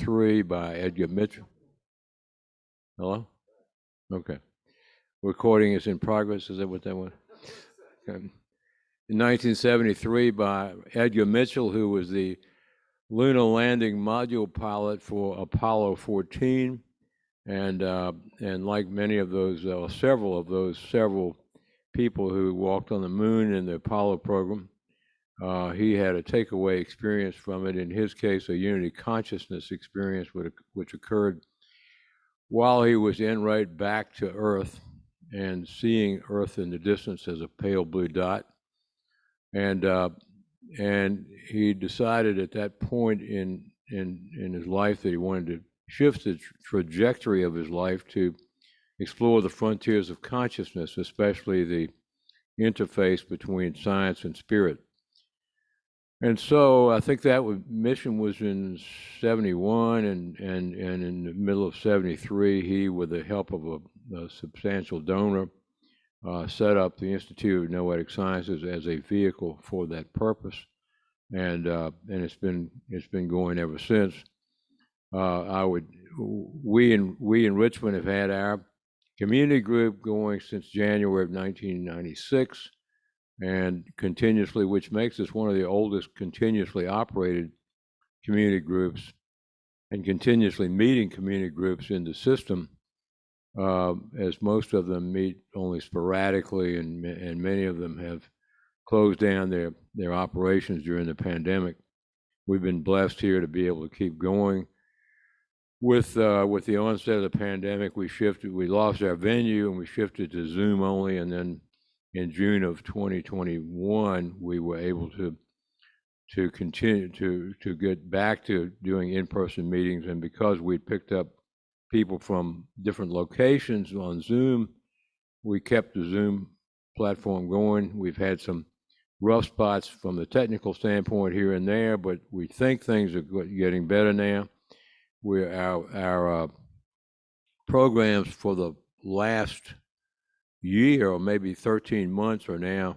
1973 by Edgar Mitchell. Hello? Okay. Recording is in progress. Is that what that was? Okay. In 1973 by Edgar Mitchell, who was the lunar landing module pilot for Apollo 14. And like many of those, several people who walked on the moon in the Apollo program, he had a takeaway experience from it. In his case, a unity consciousness experience, which occurred while he was en route back to Earth and seeing Earth in the distance as a pale blue dot. And he decided at that point in his life that he wanted to shift the trajectory of his life to explore the frontiers of consciousness, especially the interface between science and spirit. And so I think that mission was in 71, and in the middle of 73, he, with the help of a substantial donor, set up the Institute of Noetic Sciences as a vehicle for that purpose, and it's been going ever since. We in Richmond have had our community group going since January of 1996, and continuously, which makes us one of the oldest continuously operated community groups, and continuously meeting community groups in the system, as most of them meet only sporadically, and many of them have closed down their operations during the pandemic. We've been blessed here to be able to keep going. With the onset of the pandemic, we lost our venue and we shifted to Zoom only, and then in June of 2021, we were able to continue to get back to doing in-person meetings. And because we picked up people from different locations on Zoom, we kept the Zoom platform going. We've had some rough spots from the technical standpoint here and there, but we think things are getting better now. Our programs for the last year, or maybe 13 months, are now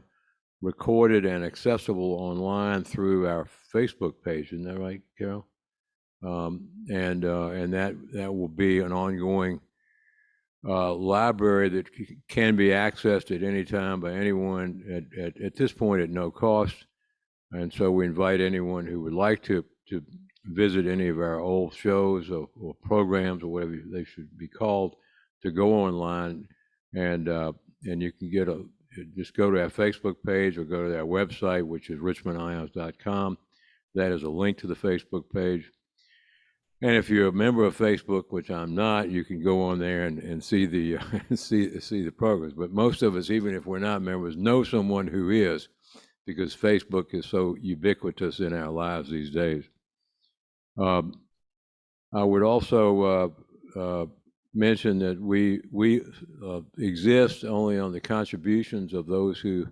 recorded and accessible online through our Facebook page. Isn't that right, Carol? And that will be an ongoing library that can be accessed at any time by anyone at this point at no cost. And so we invite anyone who would like to visit any of our old shows or programs, or whatever they should be called, to go online, and you can just go to our Facebook page or go to our website, which is richmondions.com. That is a link to the Facebook page. And if you're a member of Facebook, which I'm not, you can go on there and see the see the programs. But most of us, even if we're not members, know someone who is, because Facebook is so ubiquitous in our lives these days. I would also mention that we exist only on the contributions of those who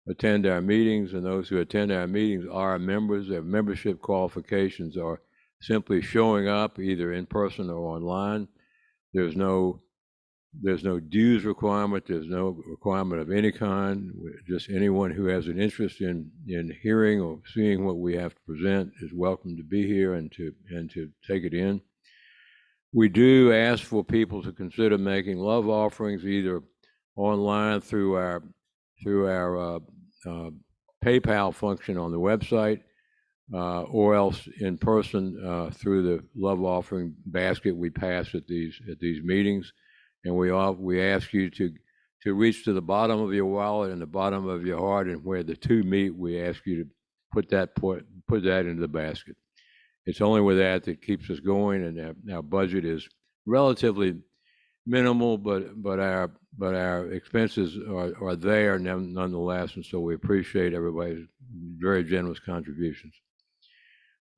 attend our meetings, and those who attend our meetings are members. Their membership qualifications are simply showing up either in person or online. There's no dues requirement. There's no requirement of any kind. Just anyone who has an interest in hearing or seeing what we have to present is welcome to be here and to take it in. We do ask for people to consider making love offerings, either online through our PayPal function on the website, or else in person through the love offering basket we pass at these meetings. And we ask you to reach to the bottom of your wallet and the bottom of your heart, and where the two meet, we ask you to put that into the basket. It's only with that keeps us going, and our budget is relatively minimal, but our expenses are there nonetheless, and so we appreciate everybody's very generous contributions.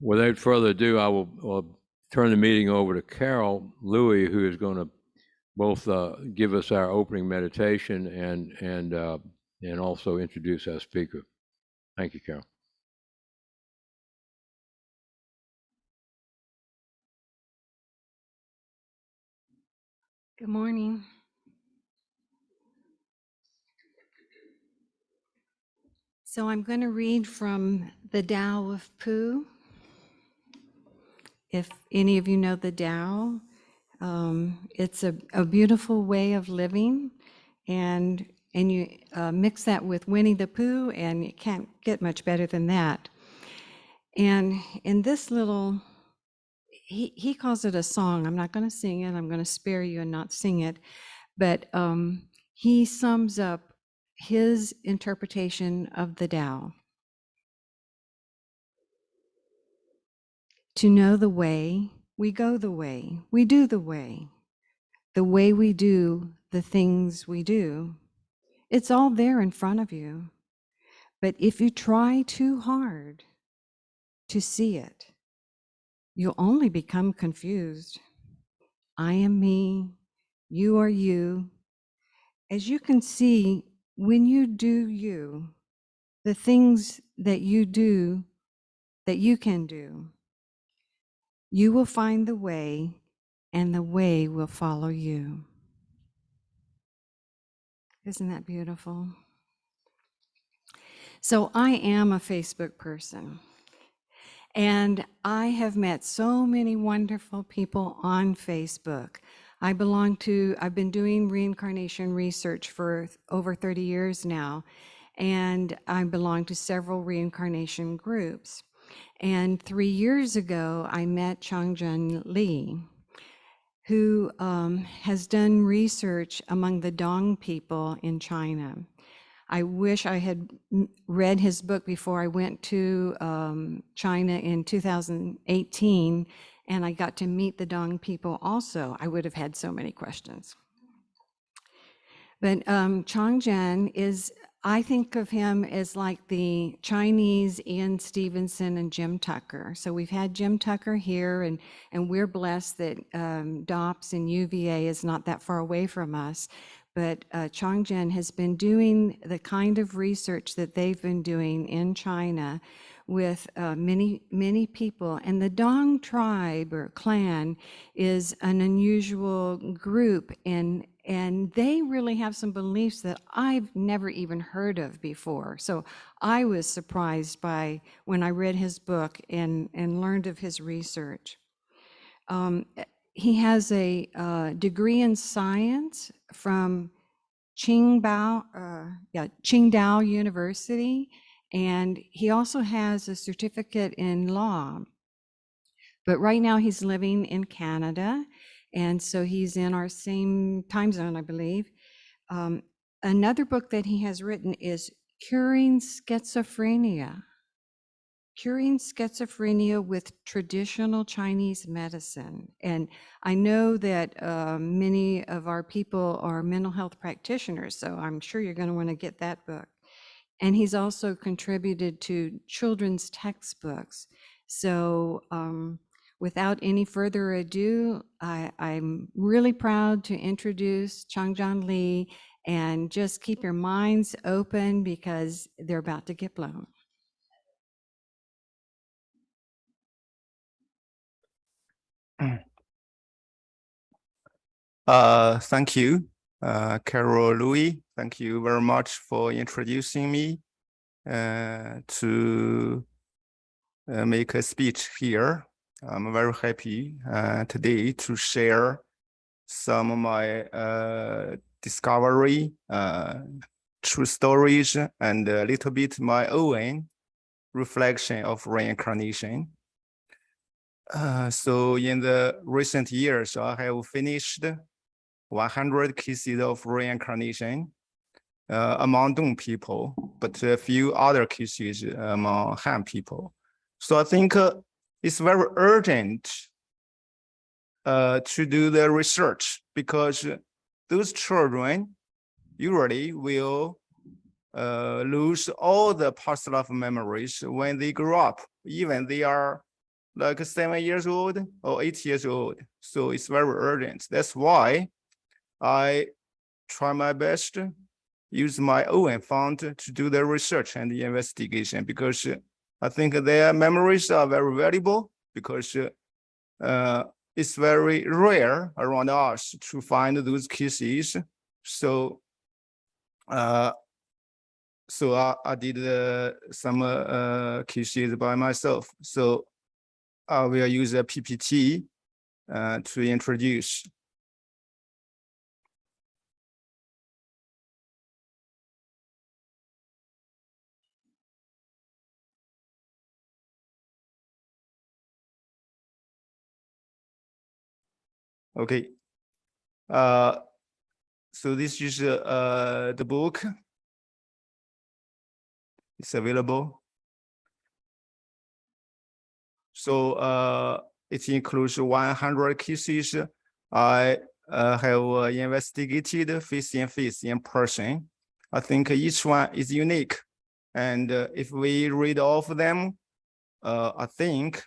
Without further ado, I'll turn the meeting over to Carol Louie, who is going to both give us our opening meditation and also introduce our speaker. Thank you, Carol. Good morning. So I'm going to read from the Tao of Pu. if any of you know the Tao, it's a beautiful way of living, and you mix that with Winnie the Pooh, and you can't get much better than that. And in this little, he calls it a song. I'm not going to sing it. I'm going to spare you and not sing it. But he sums up his interpretation of the Tao. To know the way, we go the way, we do the way we do the things we do. It's all there in front of you. But if you try too hard to see it, you'll only become confused. I am me, you are you. As you can see, when you do you, the things that you do, that you can do, you will find the way, and the way will follow you. Isn't that beautiful? So I am a Facebook person, and I have met so many wonderful people on Facebook. I've been doing reincarnation research for over 30 years now, and I belong to several reincarnation groups. And 3 years ago, I met Changzhen Li, who has done research among the Dong people in China. I wish I had read his book before I went to China in 2018, and I got to meet the Dong people also. I would have had so many questions. But Changzhen is, I think of him as like the Chinese Ian Stevenson and Jim Tucker. So we've had Jim Tucker here, and we're blessed that DOPS and UVA is not that far away from us. But Changzhen has been doing the kind of research that they've been doing in China with many people. And the Dong tribe or clan is an unusual group, and they really have some beliefs that I've never even heard of before. So I was surprised by when I read his book and learned of his research. He has a degree in science from Qingdao University, and he also has a certificate in law. But right now he's living in Canada, and so he's in our same time zone, I believe. Another book that he has written is Curing Schizophrenia with traditional Chinese medicine. And I know that many of our people are mental health practitioners, so I'm sure you're going to want to get that book. And he's also contributed to children's textbooks. So without any further ado, I'm really proud to introduce Changzhen Li, and just keep your minds open because they're about to get blown. Thank you, Carol Louis. Thank you very much for introducing me to make a speech here. I'm very happy today to share some of my discovery, true stories, and a little bit my own reflection of reincarnation. So in the recent years, I have finished 100 cases of reincarnation among Dong people, but a few other cases among Han people. So I think it's very urgent to do the research, because those children usually will lose all the past life memories when they grow up, even they are like 7 years old or 8 years old. So it's very urgent. That's why I try my best, use my own fund to do the research and the investigation, because I think their memories are very valuable, because it's very rare around us to find those cases. So I did some cases by myself. So I will use a PPT to introduce. Okay. So this is the book. It's available. So it includes 100 cases I have investigated face in person. I think each one is unique. And if we read all of them, I think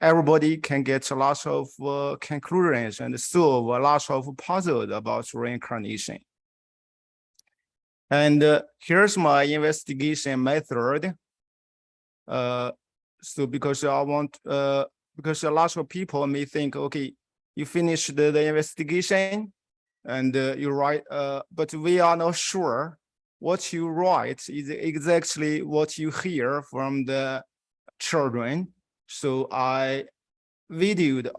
everybody can get a lot of conclusions and solve a lot of puzzles about reincarnation. And here's my investigation method. So because I want, because a lot of people may think, okay, you finished the investigation and you write, but we are not sure what you write is exactly what you hear from the children. So I videoed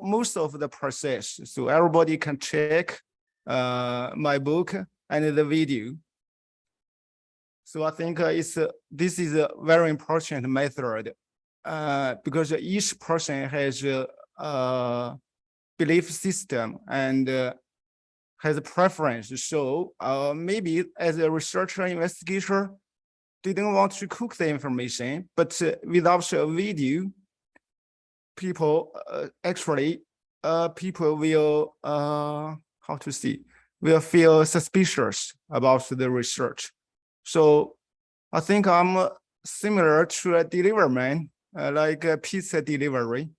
most of the process, so everybody can check my book and the video. So I think this is a very important method because each person has a belief system and has a preference. So maybe as a researcher, investigator, they don't want to cook the information, but without a video, people people will will feel suspicious about the research. So I think I'm similar to a deliveryman, like a pizza delivery.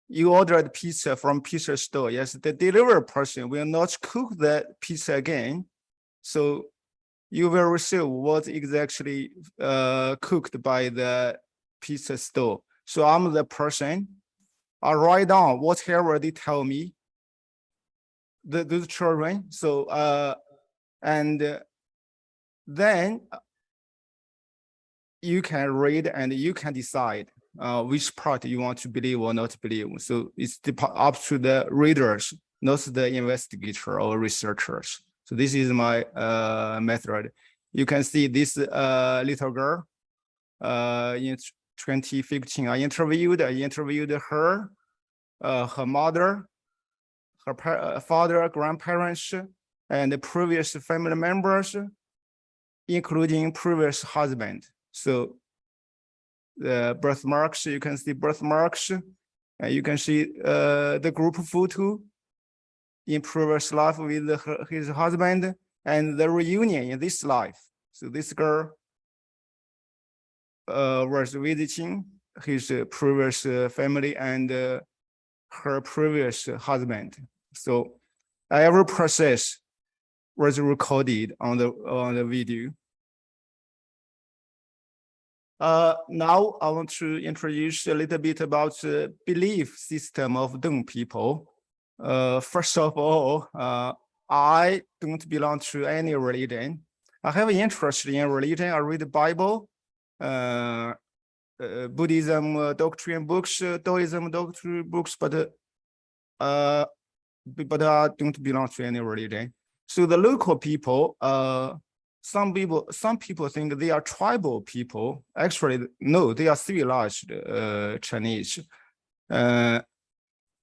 You ordered pizza from pizza store. Yes, the delivery person will not cook the pizza again. So you will receive what exactly cooked by the pizza store. So I'm the person. I write down whatever they tell me, those children. So and then you can read and you can decide which part you want to believe or not believe. So it's up to the readers, not the investigator or researchers. So this is my method. You can see this little girl in 2015. I interviewed her, her mother, her father, grandparents, and the previous family members, including previous husband. So the birthmarks, you can see birthmarks, and you can see the group photo in previous life with his husband and the reunion in this life. So this girl was visiting his previous family and her previous husband. So every process was recorded on the video. Now I want to introduce a little bit about the belief system of Dong people. First of all, I don't belong to any religion. I have an interest in religion. I read the Bible, Buddhism doctrine books, Taoism doctrine books, but I don't belong to any religion. So the local people, some people think they are tribal people. Actually, no, they are civilized Chinese.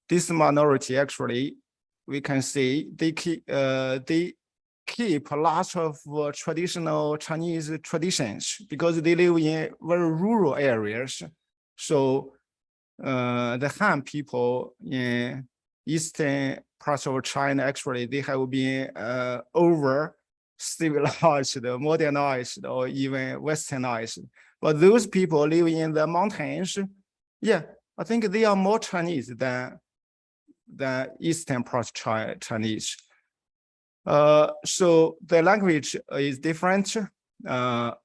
This minority, actually, we can say they keep a lot of traditional Chinese traditions because they live in very rural areas. So the Han people in eastern parts of China, actually, they have been over civilized, modernized, or even westernized. But those people live in the mountains, yeah, I think they are more Chinese than the eastern part Chinese. So the language is different, but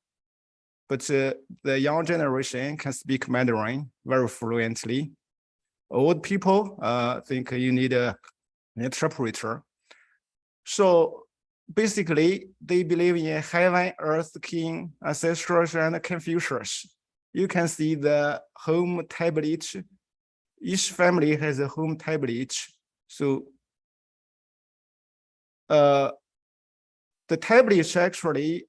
the young generation can speak Mandarin very fluently. Old people think you need an interpreter. So basically, they believe in heaven, earth, king, ancestors, and Confucius. you can see the home tablet. Each family has a home tablet. So the tablets actually,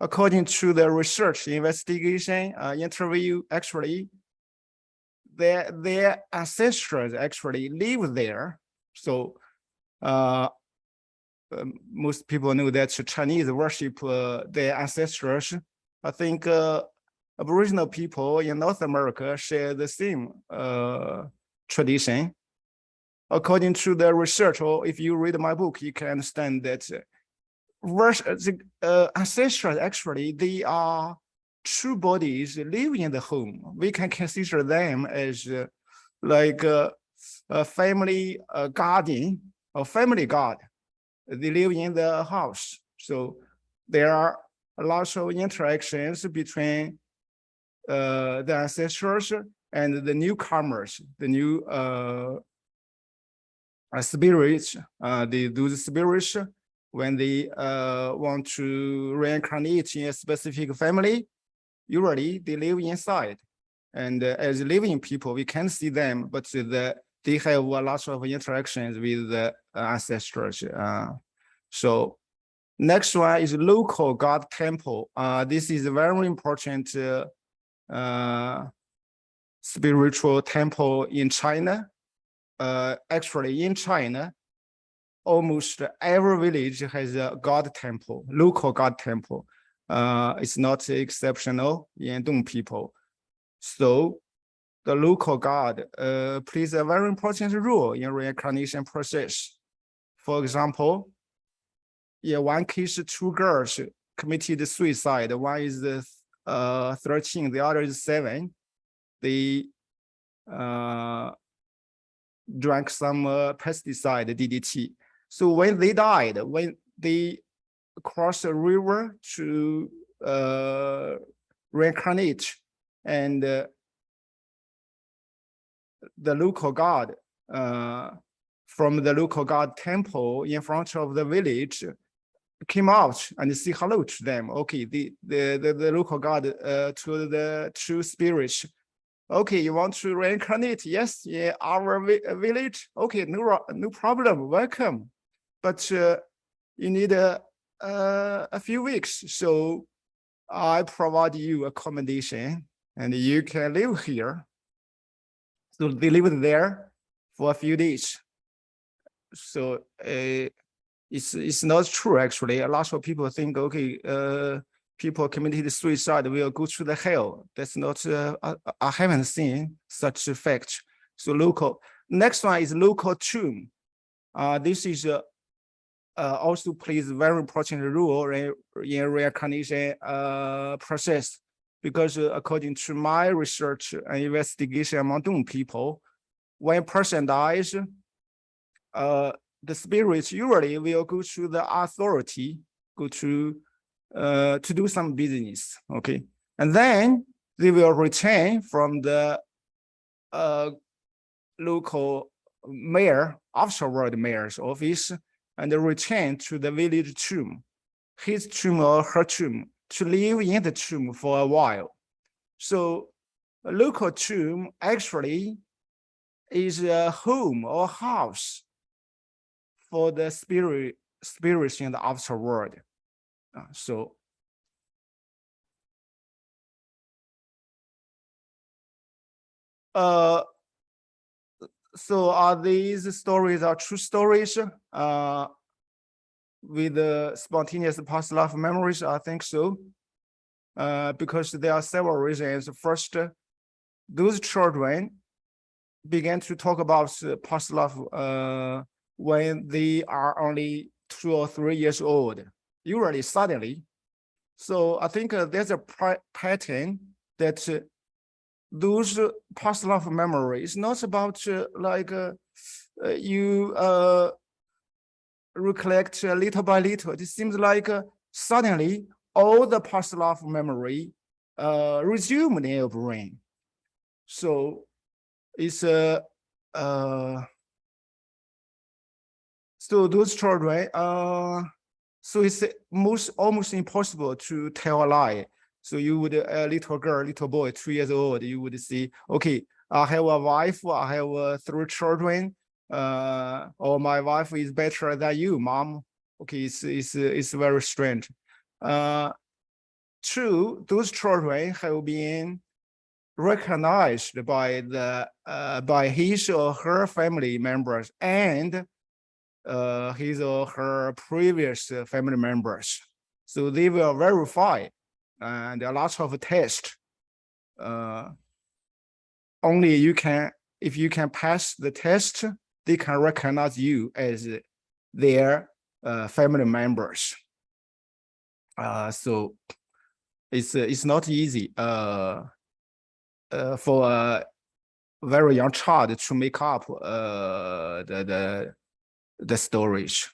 according to the research, investigation, interview, actually, their ancestors actually live there. So most people know that Chinese worship their ancestors. I think Aboriginal people in North America share the same tradition. According to the research, or if you read my book, you can understand that ancestors actually, they are true bodies living in the home. We can consider them as like a family guardian or family god. They live in the house. So there are lots of interactions between the ancestors and the newcomers, the new spirits. Those spirits, when they want to reincarnate in a specific family, usually they live inside. And as living people, we can see them, but they have a lot of interactions with the ancestors. So next one is local god temple. This is a very important spiritual temple in China. Actually, in China, almost every village has a god temple, local god temple. It's not exceptional in Dong people. So the local god plays a very important role in reincarnation process. For example, in one case, two girls committed suicide. One is 13, the other is 7. They drank some pesticide, DDT. So when they died, when they crossed a river to reincarnate, and the local god from the local god temple in front of the village came out and say hello to them. Okay, the local god to the true spirits. Okay, you want to reincarnate? Yes, yeah, our village. Okay, no problem. Welcome, but you need a few weeks. So I provide you accommodation, and you can live here. So they lived there for a few days. So it's not true, actually. A lot of people think, okay, people committed suicide will go to the hell. That's not, I haven't seen such a fact. So local. Next one is local tomb. This is also plays a very important role in reincarnation process, because according to my research and investigation among Dong people, when a person dies, the spirits usually will go to the authority, go to do some business, okay? And then they will return from the local mayor, afterward mayor's office, and return to the village tomb, his tomb or her tomb, to live in the tomb for a while. So a local tomb actually is a home or house for the spirits in the afterworld. So these stories are true stories with the spontaneous past life memories? I think so, because there are several reasons. First, those children began to talk about past life when they are only 2 or 3 years old, usually suddenly. So I think there's a pattern that those past life memories, not about you recollect little by little. It seems like suddenly all the past life memory resumed in your brain. So it's so those children, so it's almost impossible to tell a lie. So you would, a little girl, little boy, 2 years old, you would see, okay, I have a wife, I have 3 children, or my wife is better than you, mom. Okay, it's very strange. True, those children have been recognized by by his or her family members and his or her previous family members. So they will verify, and a lot of tests. Only you can, if you can pass the test, they can recognize you as their family members. So it's not easy for a very young child to make up the stories.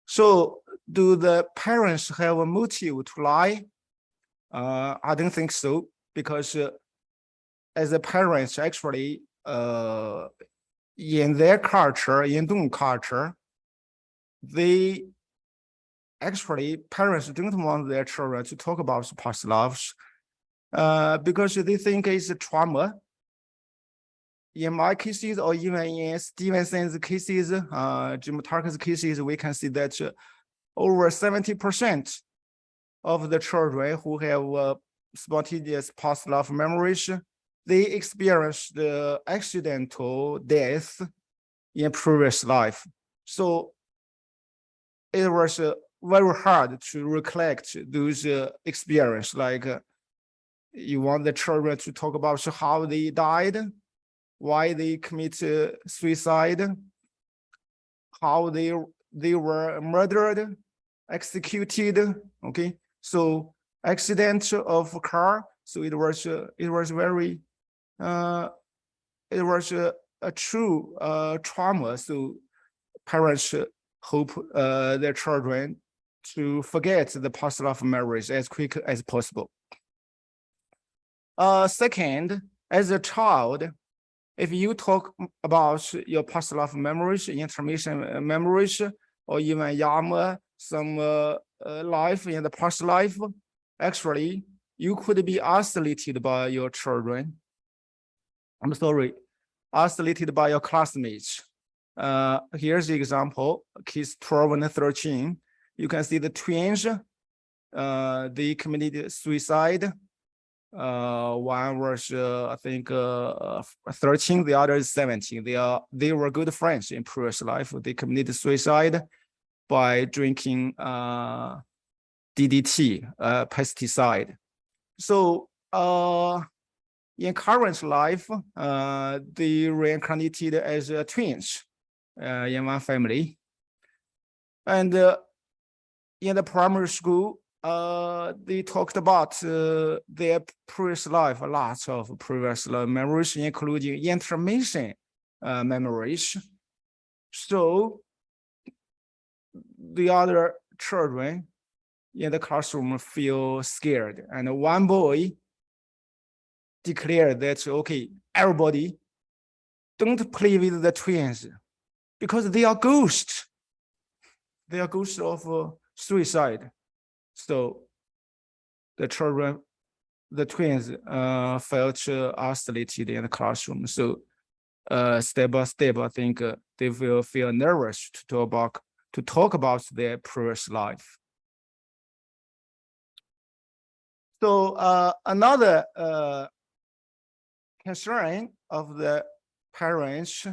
So do the parents have a motive to lie? I don't think so, because as the parents actually in their culture, in Dong culture, they actually, parents don't want their children to talk about past lives because they think it's a trauma. In my cases, or even in Stevenson's cases, Jim Tucker's cases, we can see that over 70% of the children who have spontaneous past life memories, they experience the accidental death in previous life. So it was very hard to recollect those experiences. Like you want the children to talk about how they died, why they commit suicide, how they were murdered, executed. Okay, so accident of car. So it was very it was a true trauma. So parents hope their children to forget the past life memories as quick as possible. Second, as a child, if you talk about your past life memories, intermission memories, or even Yama, some life in the past life, actually, you could be isolated by your children. I'm sorry, isolated by your classmates. Here's the example, kids 12 and 13. You can see the twins, they committed suicide. One was, I think, 13, the other is 17. They were good friends in previous life. They committed suicide by drinking DDT, pesticide. So in current life, they reincarnated as twins in one family. And in the primary school, they talked about their previous life, a lot of previous memories, including intermission memories. So the other children in the classroom feel scared. And one boy declared that, okay, everybody don't play with the twins because they are ghosts. They are ghosts of suicide. So the children, the twins felt isolated in the classroom. So step by step, I think they will feel nervous to talk about their previous life. So another concern of the parents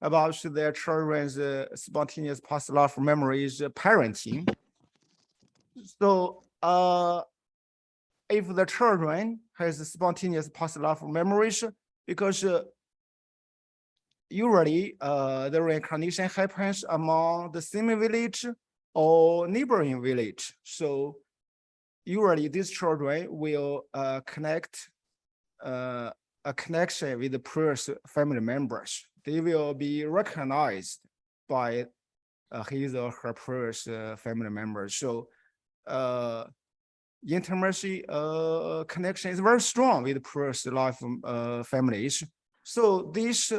about their children's spontaneous past life memories, parenting. So if the children has spontaneous past life memories, because usually the reincarnation happens among the same village or neighboring village. So usually these children will connect a connection with the previous family members. They will be recognized by his or her previous family members. So intimacy connection is very strong with previous life families. So this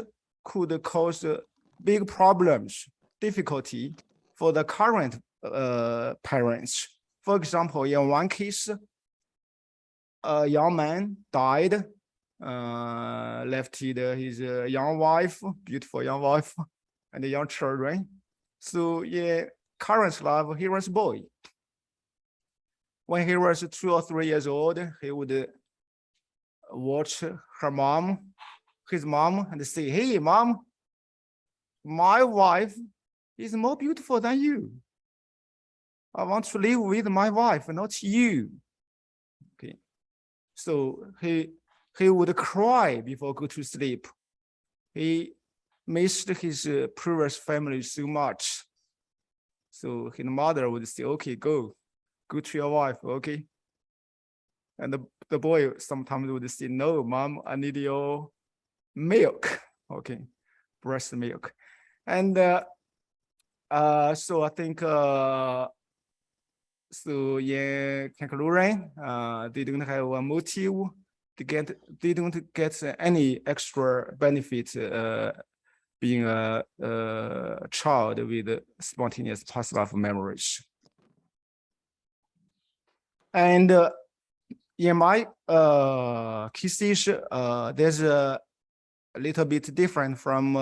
could cause big problems, difficulty for the current parents. For example, in one case, a young man died, left his young wife, beautiful young wife, and the young children. So yeah, current life, he was a boy. When he was 2 or 3 years old, he would watch his mom, and say, "Hey, mom, my wife is more beautiful than you. I want to live with my wife, not you." Okay, so he would cry before go to sleep. He missed his previous family so much. So his mother would say, "Okay, go to your wife, okay?" And the boy sometimes would say, "No, mom, I need your milk." Okay, breast milk. And so I think so in conclusion, they don't have a motive they don't get any extra benefit being a child with spontaneous past life memories. And in my cases, there's a little bit different from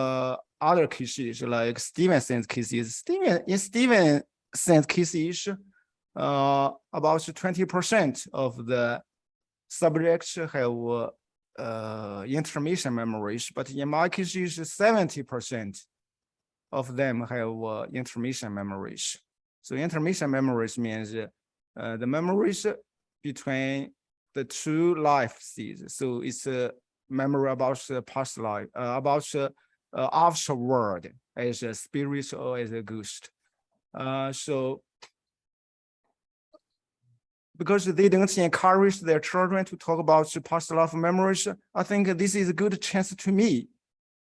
other cases like Stevenson's cases. In Stevenson's cases, about 20% of the subjects have intermission memories, but in my cases, 70% of them have intermission memories. So intermission memories means the memories between the two life stages. So it's a memory about the past life, about afterward as a spirit or as a ghost. So because they don't encourage their children to talk about the past life memories, I think this is a good chance to me,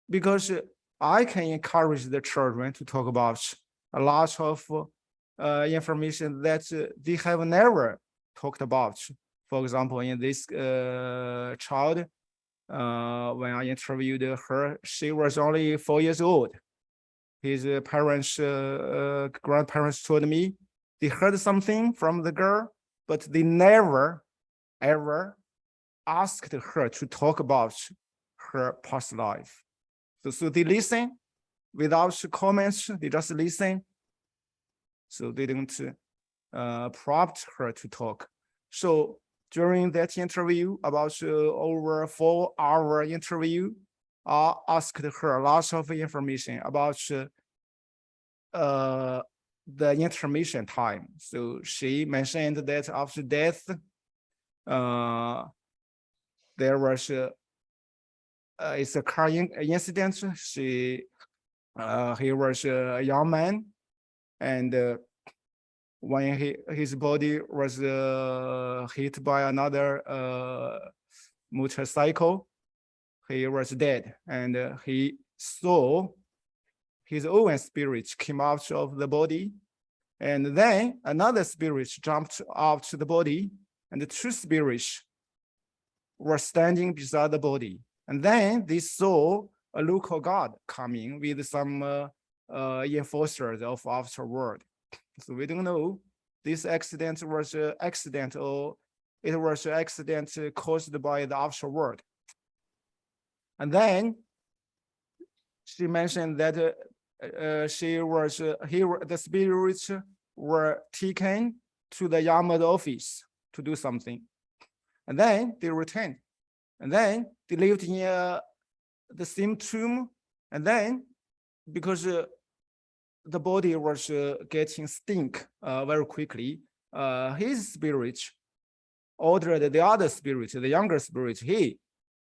because I can encourage the children to talk about a lot of information that they have never talked about. For example, in this child, when I interviewed her, she was only 4 years old. His parents, grandparents told me they heard something from the girl, but they never, ever asked her to talk about her past life. So they listen without comments, they just listen. So they don't prompt her to talk. So during that interview, about over 4-hour interview, I asked her lots of information about the intermission time. So she mentioned that after death, there was it's a car incident. He was a young man, and when his body was hit by another motorcycle, he was dead, and he saw his own spirit came out of the body, and then another spirit jumped out to the body, and the two spirits were standing beside the body. And then they saw a local guard coming with some enforcers of afterworld. So we don't know this accident was an accident or it was an accident caused by the afterworld. And then she mentioned that the spirits were taken to the Yamada office to do something. And then they returned. And then they lived in the same tomb. And then because the body was getting stink very quickly, his spirit ordered the other spirit, the younger spirit, "Hey,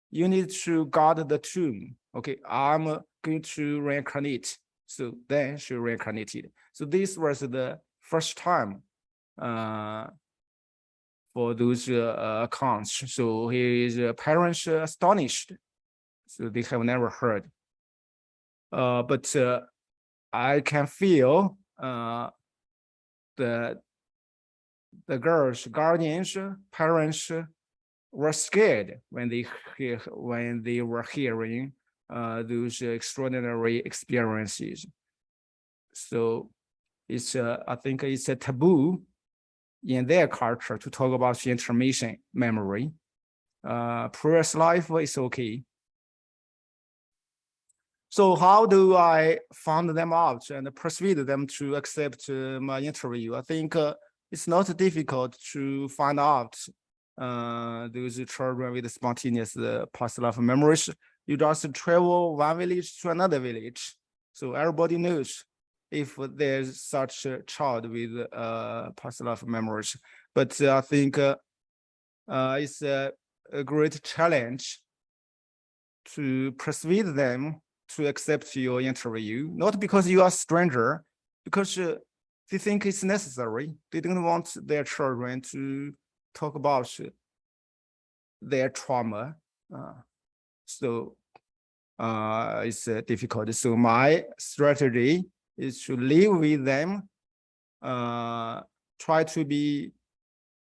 you need to guard the tomb. Okay, I'm going to reincarnate." So then she reincarnated. So this was the first time for those accounts. So his parents astonished. So they have never heard. But I can feel the girls' guardians, parents were scared when they were hearing those extraordinary experiences. So it's I think it's a taboo in their culture to talk about intermission memory. Previous life is okay. So how do I find them out and persuade them to accept my interview? I think it's not difficult to find out those children with spontaneous past life memories. You just travel one village to another village. So everybody knows if there's such a child with past life memories. But I think it's a great challenge to persuade them to accept your interview, not because you are a stranger, because they think it's necessary. They don't want their children to talk about their trauma. So it's difficult. So my strategy is to live with them, try to be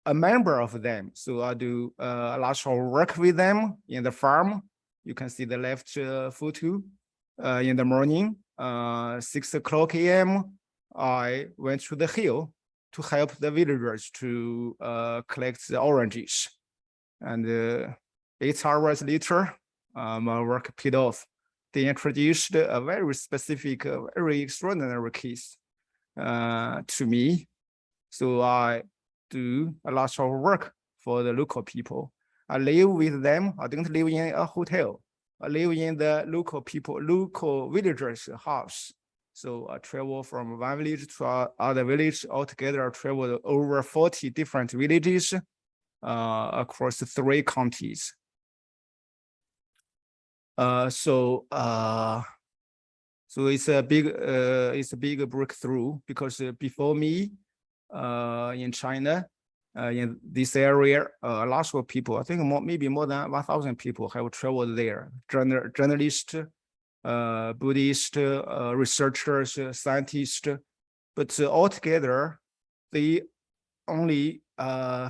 a member of them. So I do a lot of work with them in the farm. You can see the left photo. In the morning, 6 o'clock a.m., I went to the hill to help the villagers to collect the oranges. And 8 hours later, my work paid off. They introduced a very specific, very extraordinary case to me. So I do a lot of work for the local people. I live with them. I don't live in a hotel. I live in the local villagers' house. So I travel from one village to other village. Altogether, I traveled over 40 different villages across 3 counties. So it's a big breakthrough, because before me in China, in this area, a lot of people, I think maybe more than 1,000 people have traveled there. Journalists, Buddhist, researchers, scientists, but altogether, they only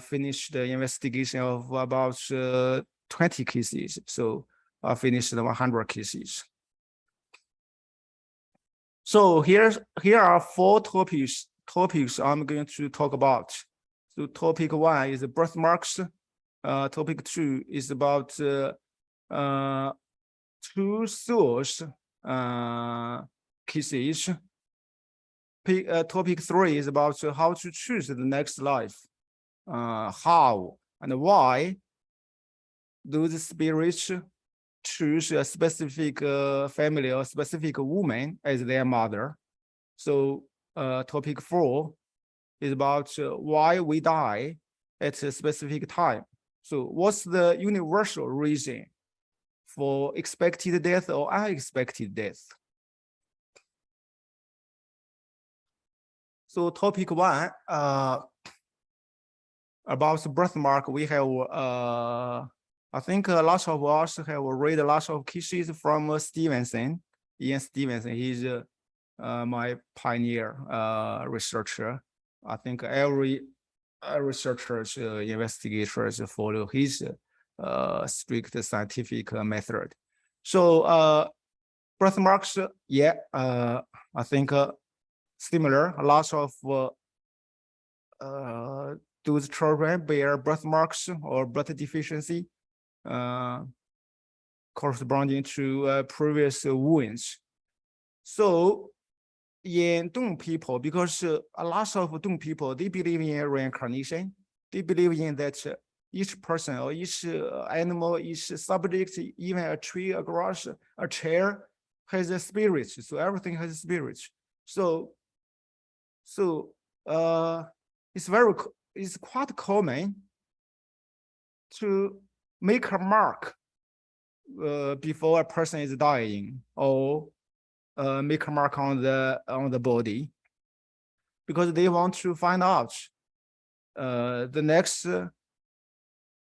finished the investigation of about 20 cases. So I finished the 100 cases. So here are 4 topics I'm going to talk about. So topic 1 is birthmarks. Topic 2 is about 2 source cases. Topic 3 is about how to choose the next life. How and why those spirits choose a specific family or specific woman as their mother. So topic 4 is about why we die at a specific time. So what's the universal reason for expected death or unexpected death? So topic 1, about birthmark, we have, I think a lot of us have read a lot of cases from Stevenson, Ian Stevenson. He's my pioneer researcher. I think every researchers, investigators follow his strict scientific method. So birthmarks, yeah, I think similar. A lot of those children bear birthmarks or birth deficiency corresponding to previous wounds. So in Dong people, because a lot of Dong people, they believe in reincarnation. They believe in that each person or each animal, each subject, even a tree, a grass, a chair, has a spirit. So everything has a spirit. So it's quite common to make a mark before a person is dying, or make a mark on the body, because they want to find out the next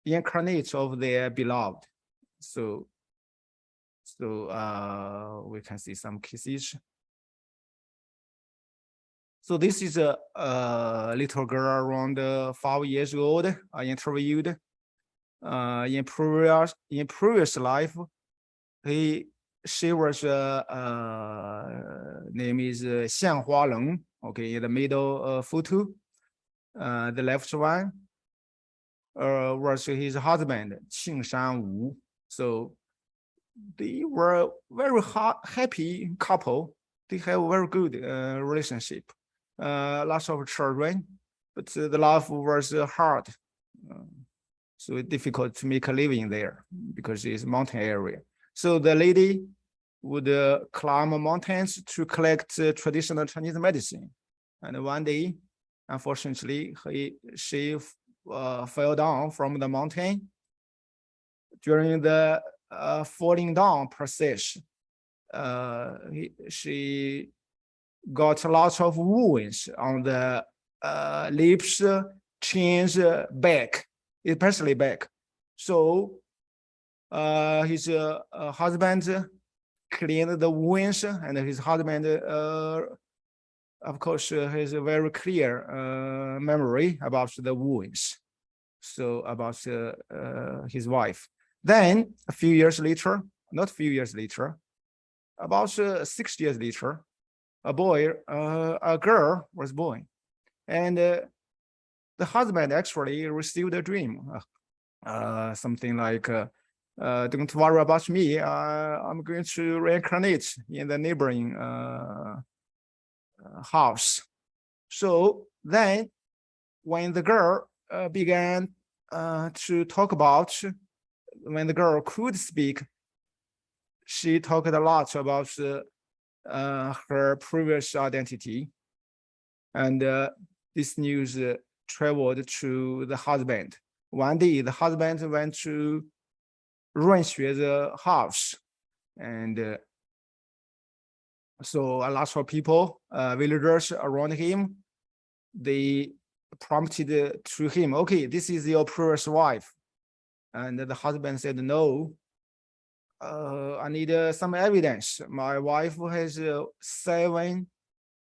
incarnate of their beloved. So we can see some cases. So this is a little girl around 5 years old. I interviewed in previous life. She was name is Xiang Hualeng. Okay, in the middle photo. The left one was his husband, Qing Wu. So they were very happy couple. They have a very good relationship. Lots of children, but the life was hard. So it's difficult to make a living there because it's a mountain area. So the lady would climb mountains to collect traditional Chinese medicine. And one day, unfortunately, she fell down from the mountain. During the falling down process, she got lots of wounds on the lips, chins, back, especially back. So his husband cleaned the wounds, and his husband, of course, has a very clear memory about the wounds. So about his wife. Then a few years later, not a few years later, about 6 years later, a girl was born, and the husband actually received a dream, something like, "Don't worry about me. I'm going to reincarnate in the neighboring house." So then, when the girl began to talk about, when the girl could speak, she talked a lot about her previous identity. And this news traveled to the husband. One day, the husband went to Reinxue's house. And so a lot of people, villagers around him, they prompted to him, "Okay, this is your previous wife." And the husband said, "No, I need some evidence. My wife has 7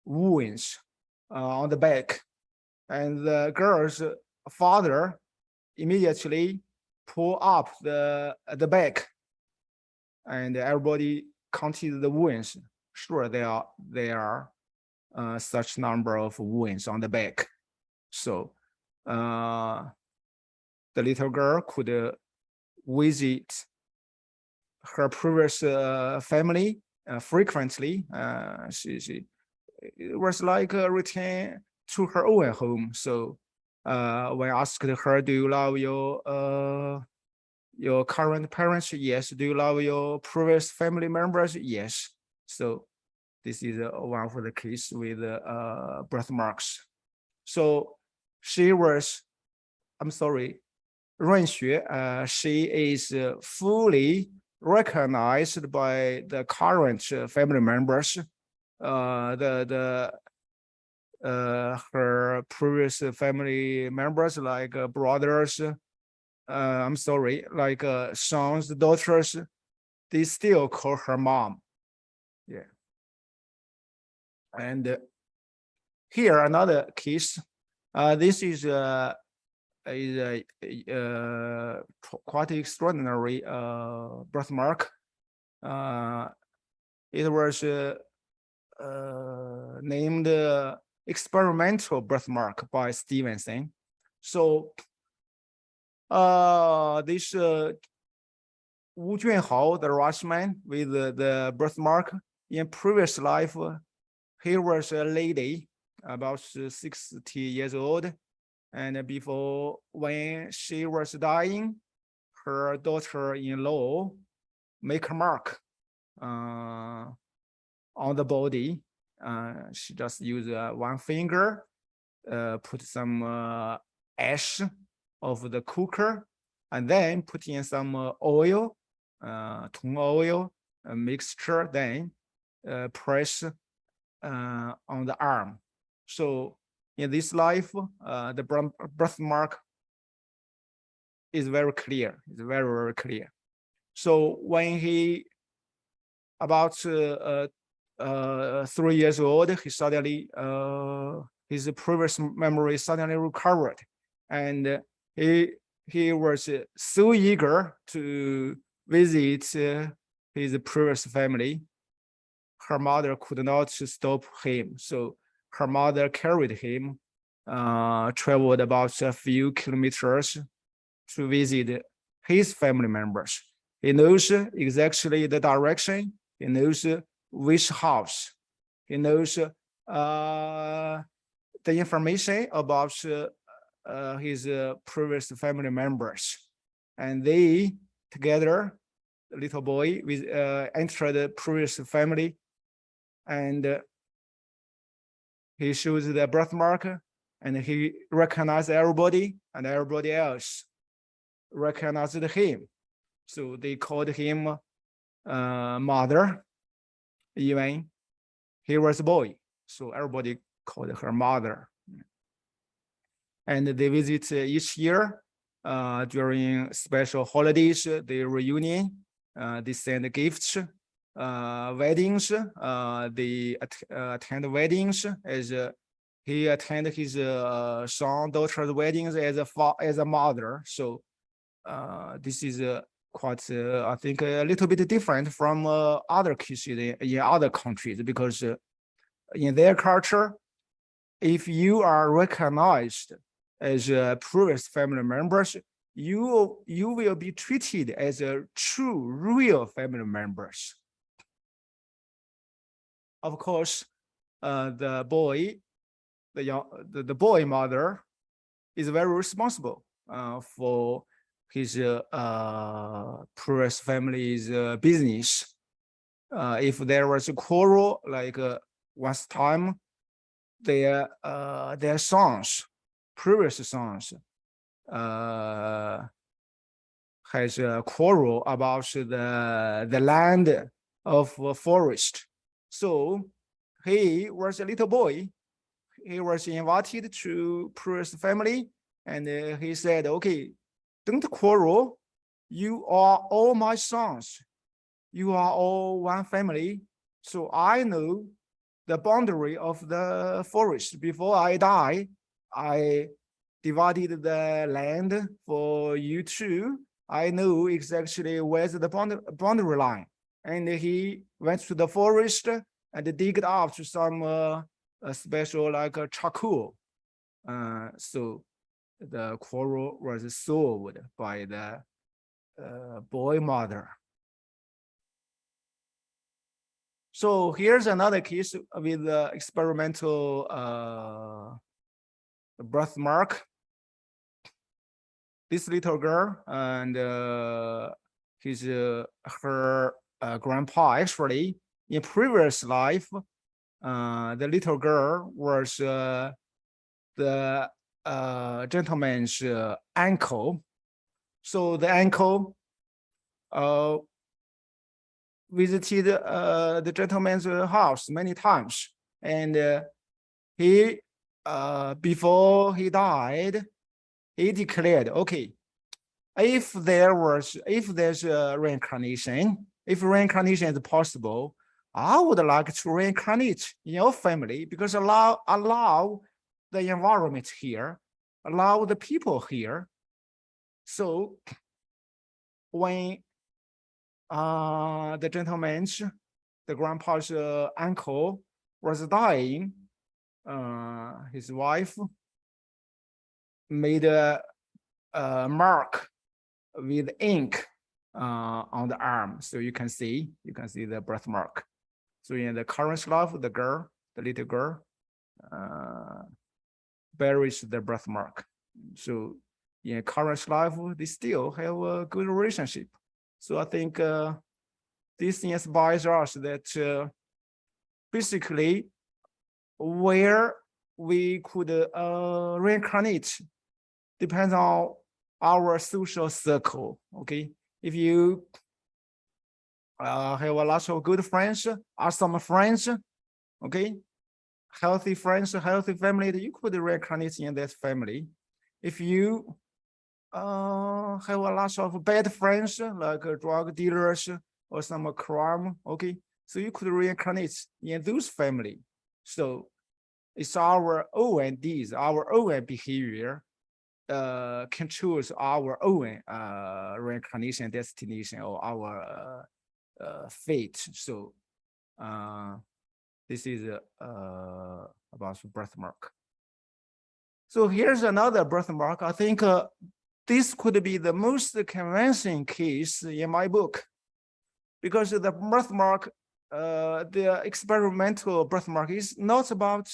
wounds on the back." And the girl's father immediately pulled up the back, and everybody counted the wounds. Sure, there are such number of wounds on the back. So the little girl could visit her previous family frequently. It was like a return to her own home. So when I asked her, "Do you love your current parents?" "Yes." "Do you love your previous family members?" "Yes." So this is one of the case with birthmarks. So she was, I'm sorry, Reinxue, she is fully recognized by the current family members. Her previous family members, like brothers, I'm sorry, like sons, daughters, they still call her mom. Yeah. And here another case. This is quite extraordinary birthmark. It was named experimental birthmark by Stevenson. So this Wu Junhao, the Russian with the birthmark, in previous life, he was a lady about 60 years old. And before, when she was dying, her daughter-in-law make a mark on the body. She just used one finger, put some ash of the cooker, and then put in some oil, tung oil, a mixture, then press on the arm. So in this life, the birthmark is very clear. It's very, very clear. So when he about 3 years old, he suddenly his previous memory suddenly recovered, and he was so eager to visit his previous family. Her mother could not stop him, so her mother carried him traveled about a few kilometers to visit his family members. He knows exactly the direction. He knows which house. He knows the information about his previous family members. And they together, the little boy with entered the previous family, and he shows the birthmark, and he recognized everybody, and everybody else recognized him. So they called him mother, even he was a boy. So everybody called her mother. And they visit each year during special holidays, they reunion, they send gifts, weddings, they attend weddings as he attended his son, daughter's weddings as a mother. So this is quite, I think, a little bit different from other cases in other countries, because in their culture, if you are recognized as previous family members, you will be treated as a true, real family members. Of course, the boy mother is very responsible for his previous family's business. If there was a quarrel, like once time, their sons, previous sons, has a quarrel about the land of forest. So he was a little boy. He was invited to previous family, and he said, "Okay, don't quarrel. You are all my sons. You are all one family. So I know the boundary of the forest. Before I die, I divided the land for you two. I know exactly where's the boundary line." And he went to the forest and digged up to some special like charcoal. So the quarrel was solved by the boy mother. So here's another case with the experimental birthmark. This little girl and her grandpa, actually in previous life, the little girl was the gentleman's uncle. So the uncle visited the gentleman's house many times, and he before he died, he declared, "Okay, if there's a reincarnation, if reincarnation is possible, I would like to reincarnate in your family, because allow the environment here, allow the people here." So when the grandpa's uncle was dying, his wife made a mark with ink on the arm, so you can see the birthmark. So in the current life, the little girl bears the birthmark. So in current life, they still have a good relationship. So I think this inspires us that basically where we could reincarnate depends on our social circle. Okay, if you have a lot of good friends, awesome friends, okay, healthy friends, healthy family, you could reincarnate in that family. If you have a lot of bad friends, like drug dealers or some crime, okay, so you could reincarnate in those family. So it's our own deeds, our own behavior controls our own reincarnation destination, or our fate. So this is about birthmark. So here's another birthmark. I think this could be the most convincing case in my book, because the birthmark, the experimental birthmark is not about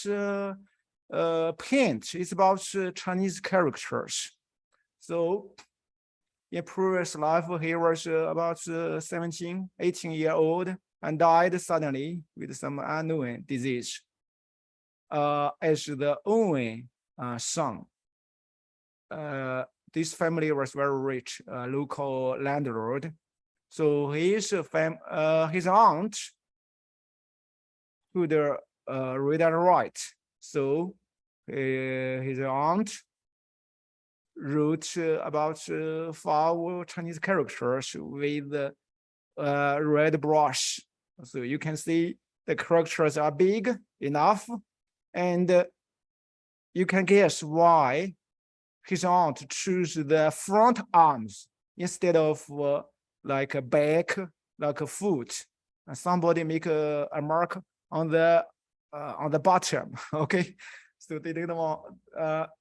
paint, it's about Chinese characters. So in previous life, he was about 17, 18-year-old and died suddenly with some unknown disease as the only son. This family was very rich, local landlord. So his aunt could read and write. So his aunt wrote about 5 Chinese characters with red brush. So you can see the characters are big enough, and you can guess why his aunt chose the front arms instead of like a back, like a foot. And somebody make a mark on the bottom. Okay, so they didn't want.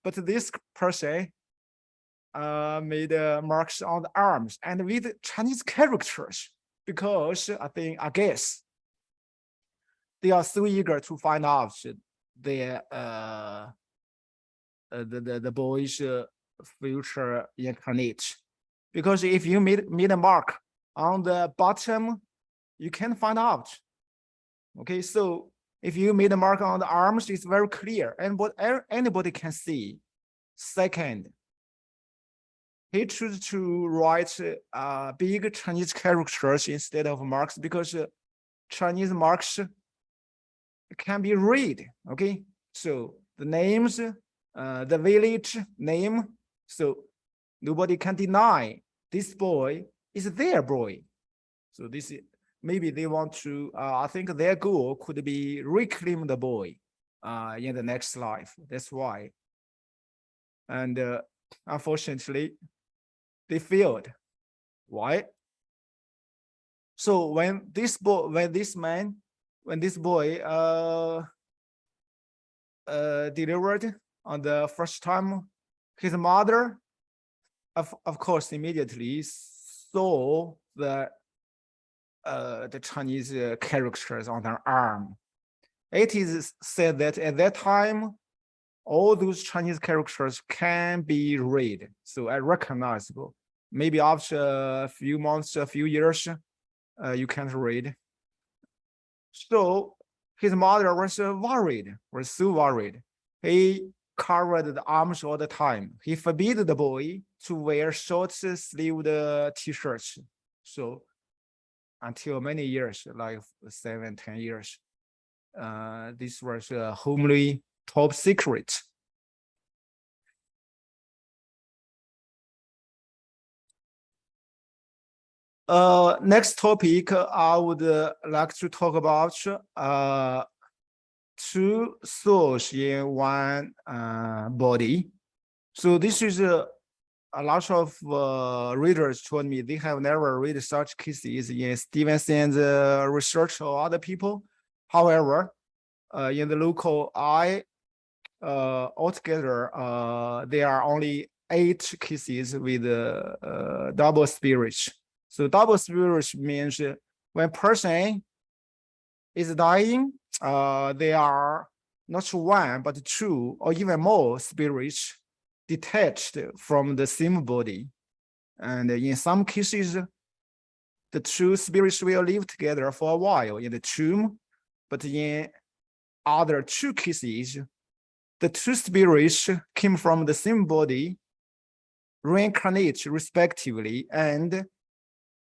But this person made marks on the arms and with Chinese characters, because I guess they are so eager to find out their the boy's future incarnate. Because if you made a mark on the bottom, you can find out. Okay, so if you made a mark on the arms, it's very clear, and what anybody can see. Second, he chose to write big Chinese characters instead of marks, because Chinese marks can be read. Okay, so the names, the village name, so nobody can deny this boy is their boy. So this is, maybe they want to, I think their goal could be reclaim the boy in the next life. That's why. And unfortunately, they failed. Why? So when this boy delivered on the first time, his mother, of course, immediately saw the Chinese characters on her arm. It is said that at that time, all those Chinese characters can be read, so recognizable. Maybe after a few months, a few years, you can't read. So his mother was so worried. He covered the arms all the time. He forbid the boy to wear short-sleeved t-shirts. So until many years, like 7-10 years, this was a homely top secret. Next topic, I would like to talk about 2 souls in one body. So this is a lot of readers told me they have never read such cases in Stevenson's research or other people. However, in the local eye, altogether, there are only 8 cases with double spirits. So double spirits means when person is dying, there are not 1, but 2 or even more spirits detached from the same body. And in some cases, the 2 spirits will live together for a while in the tomb, but in other 2 cases, the 2 spirits came from the same body, reincarnate respectively, and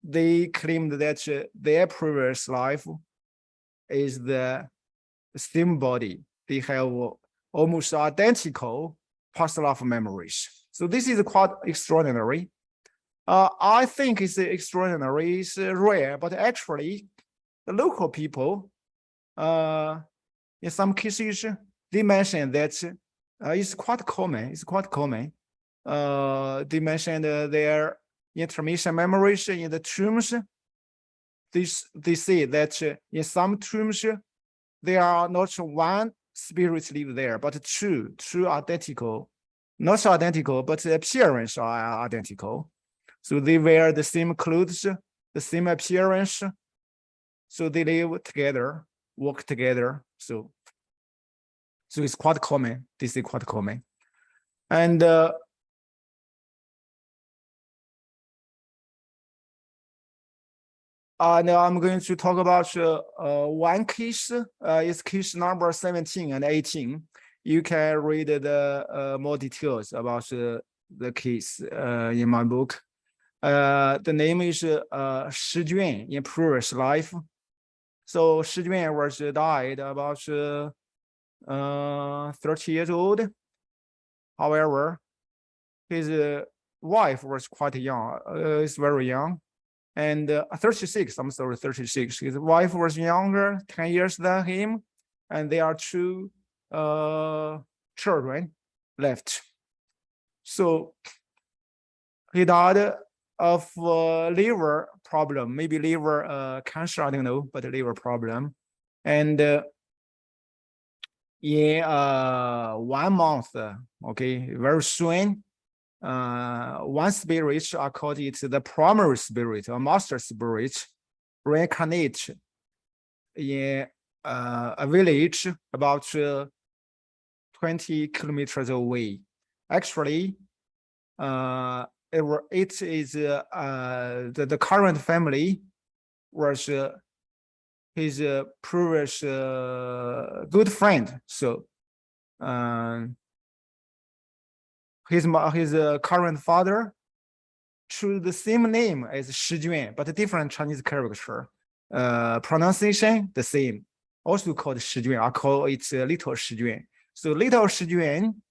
they claimed that their previous life is the same body. They have almost identical past life memories. So this is quite extraordinary. I think it's extraordinary, it's rare, but actually the local people, in some cases, they mention that it's quite common. They mentioned their intermission memories in the tombs. They say that in some tombs, there are not 1 spirit live there, but two identical not identical, but the appearance are identical. So they wear the same clothes, the same appearance. So they live together, work together. So it's quite common. This is quite common. And now I'm going to talk about one case. It's case number 17 and 18. You can read the more details about the case in my book. The name is Shi Juan in previous life. So Shi Juan was died about 30 years old. However, his wife was quite young, is very young. And 36, I'm sorry, 36. His wife was younger, 10 years than him. And there are two children left. So he died of liver problem, maybe liver cancer, I don't know, but liver problem. And in 1 month, okay, very soon, one spirit, I call it the primary spirit or master spirit, reincarnate in a village about 20 kilometers away. Actually, it is the current family was his previous good friend. So his current father chose the same name as Shi Juan, but a different Chinese character. Pronunciation the same, also called Shi Juan. I call it little Shi Juan. So little Shi Juan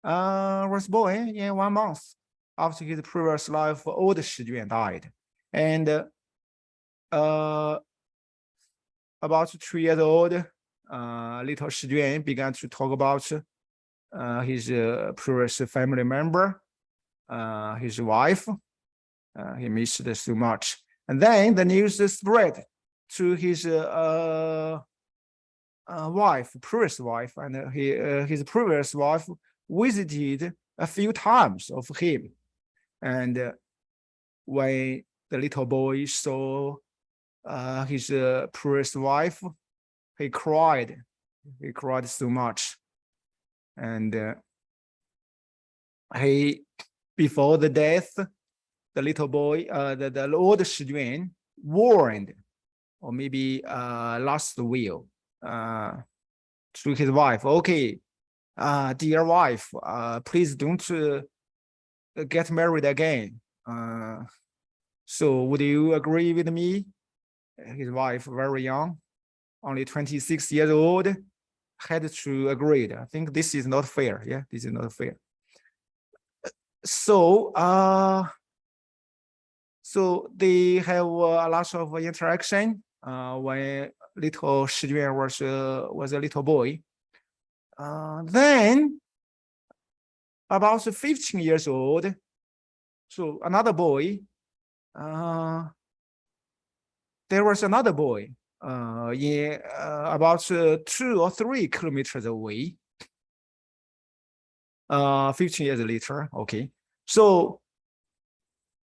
was born in 1 month after his previous life. Old Shi Juan died, and about 2 years old, little Shi Juan began to talk about his previous family member, his wife. He missed it so much. And then the news spread to his wife, previous wife, and his previous wife visited a few times of him. And when the little boy saw his previous wife, he cried so much. And he, before the death, the little boy, the old Shi Juan warned, or maybe last will to his wife, okay, dear wife, please don't get married again. So would you agree with me? His wife, very young, only 26 years old, had to agree. I think this is not fair. Yeah, this is not fair. So so they have a lot of interaction when little Shi Juan was a little boy. Then about 15 years old, so another boy, there was another boy in about 2 or 3 kilometers away. 15 years later, okay. So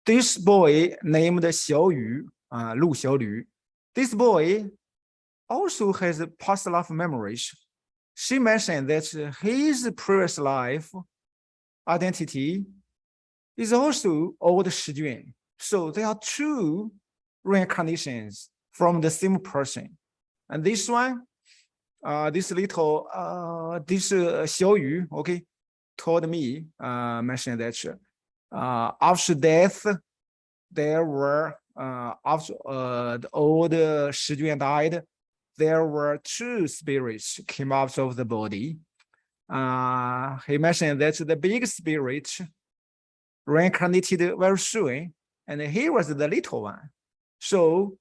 this boy named Xiaoyu, Lu Xiaolu, this boy also has past life memories. She mentioned that his previous life identity is also old Shi Juan. So there are 2 reincarnations from the same person. And this one, this little, this Xiaoyu, okay, told me, mentioned that after death, there were, after the old Shi Juan died, there were 2 spirits came out of the body. He mentioned that the big spirit reincarnated very soon, and he was the little one. So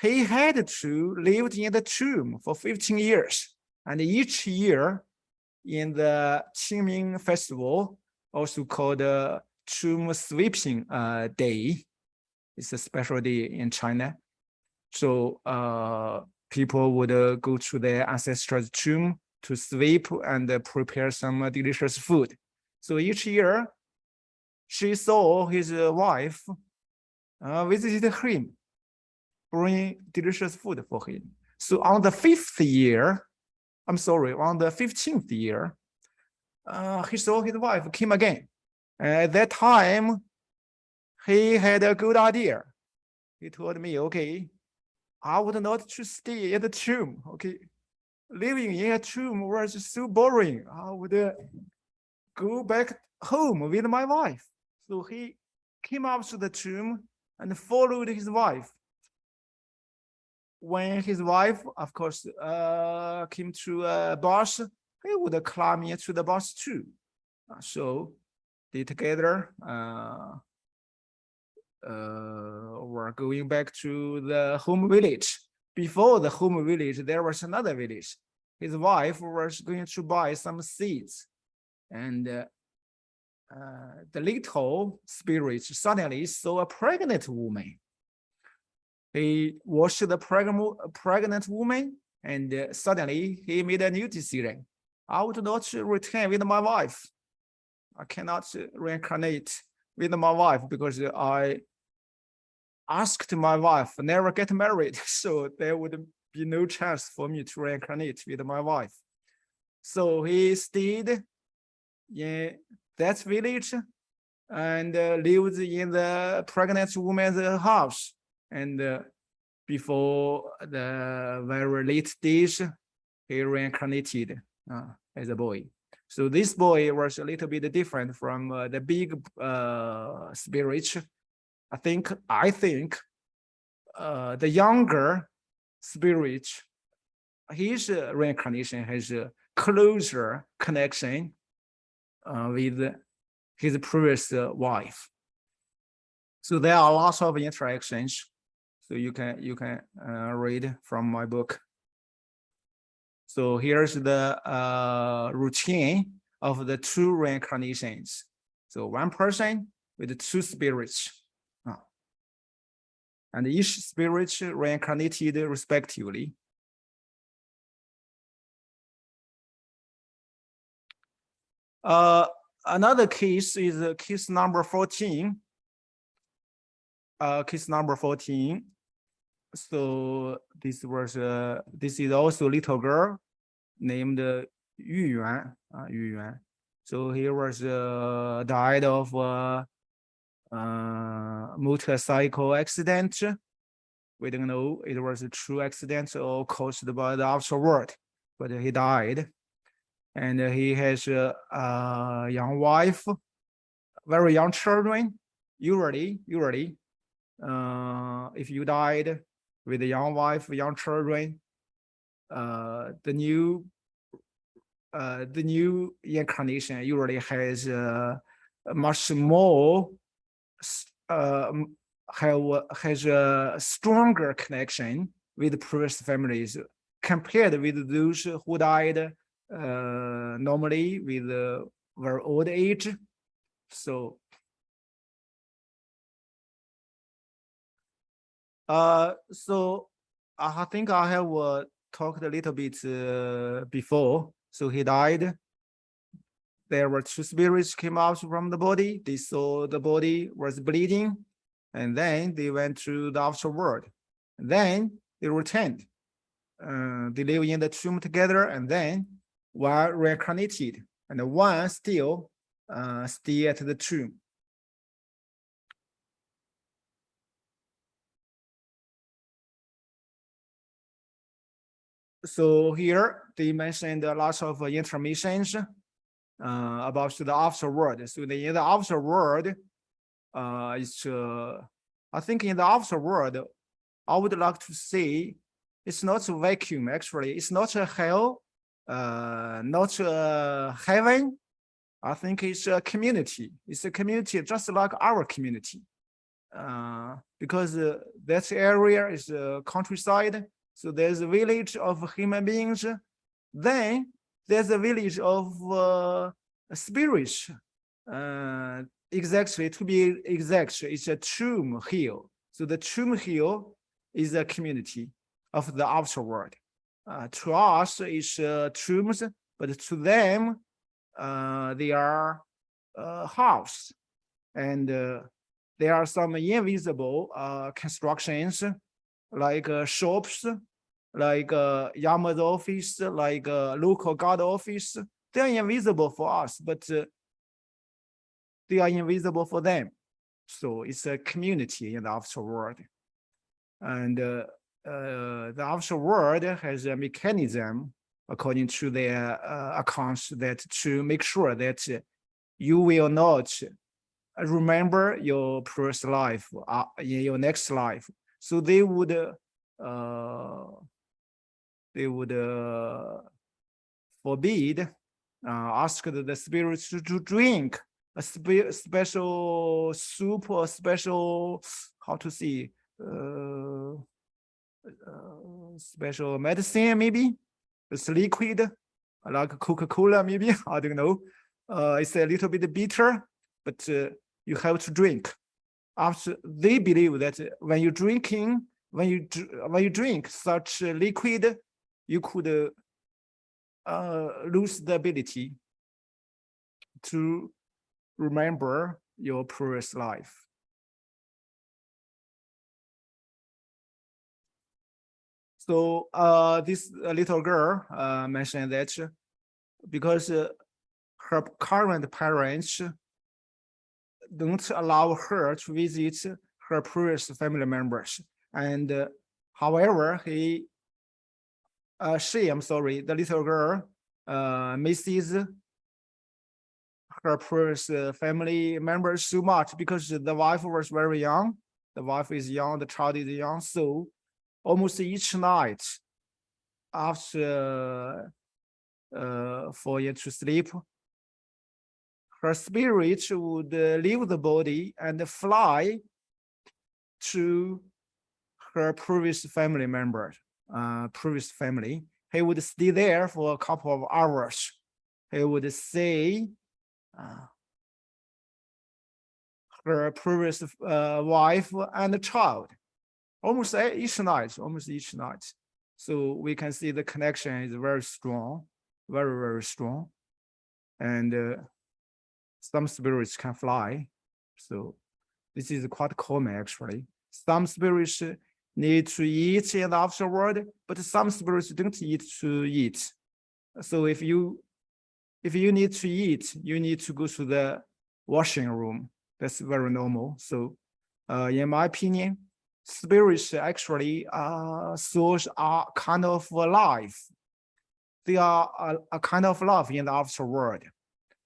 he had to live in the tomb for 15 years. And each year in the Qingming festival, also called tomb sweeping day, it's a special day in China. So people would go to their ancestors' tomb to sweep and prepare some delicious food. So each year, she saw his wife visited him, bring delicious food for him. So on the 15th year, he saw his wife came again. At that time, he had a good idea. He told me, okay, I would not to stay at the tomb. Okay, living in a tomb was so boring. I would go back home with my wife. So he came up to the tomb and followed his wife. When his wife, of course, came to a bus, he would climb into the bus too. So they together were going back to the home village. Before the home village, there was another village. His wife was going to buy some seeds, and the little spirit suddenly saw a pregnant woman. He watched the pregnant woman, and suddenly he made a new decision. I would not return with my wife. I cannot reincarnate with my wife because I asked my wife never get married, so there would be no chance for me to reincarnate with my wife. So he stayed in that village and lived in the pregnant woman's house. And before the very late days, he reincarnated as a boy. So this boy was a little bit different from the big spirit. I think the younger spirit, his reincarnation has a closer connection with his previous wife. So there are lots of interactions. So you can read from my book. So here's the routine of the two reincarnations. So one person with two spirits. And each spirit reincarnated respectively. Another case is case number 14. Case number 14. So this is also a little girl named Yu Yuan. So he was died of motorcycle accident. We don't know it was a true accident or caused by the afterward, but he died. And he has a young wife, very young children. Usually, if you died with a young wife, young children, the new incarnation usually has much more has a stronger connection with the previous families compared with those who died normally with very old age. So so I think I have talked a little bit before. So he died. There were two spirits came out from the body. They saw the body was bleeding, and then they went to the afterworld. Then they returned. They live in the tomb together, and then were reincarnated, and one still stay at the tomb. So here they mentioned a lot of informations about the afterworld. So in the afterworld, I think in the afterworld, I would like to say it's not a vacuum. Actually, it's not a hell, not a heaven. I think it's a community. It's a community just like our community, because that area is a countryside. So there's a village of human beings. Then there's a village of spirits. Exactly, to be exact, it's a tomb hill. So the tomb hill is a community of the afterworld. To us, it's tombs, but to them, they are house, and there are some invisible constructions like shops, like Yama's office, like local guard office. They are invisible for us, but they are invisible for them. So it's a community in the afterworld. And the afterworld has a mechanism, according to their accounts, that to make sure that you will not remember your previous life in your next life. So they would forbid, ask the spirits to drink a special soup or special, how to say, special medicine, maybe it's liquid like Coca-Cola, maybe. I don't know. It's a little bit bitter, but you have to drink. After they believe that when you drink such liquid, you could lose the ability to remember your previous life. So this little girl mentioned that because her current parents don't allow her to visit her previous family members, and however, the little girl misses her previous family members so much because the wife was very young. The wife is young, the child is young, so almost each night after falling to sleep, her spirit would leave the body and fly to her previous family member, previous family. He would stay there for a couple of hours. He would say her previous wife and child, almost each night. So we can see the connection is very strong, very, very strong. And some spirits can fly. So this is quite common, actually. Some spirits need to eat in the afterworld, but some spirits don't eat to eat. So if you need to eat, you need to go to the washing room. That's very normal. So in my opinion, spirits actually souls are kind of alive. They are a kind of love in the afterworld.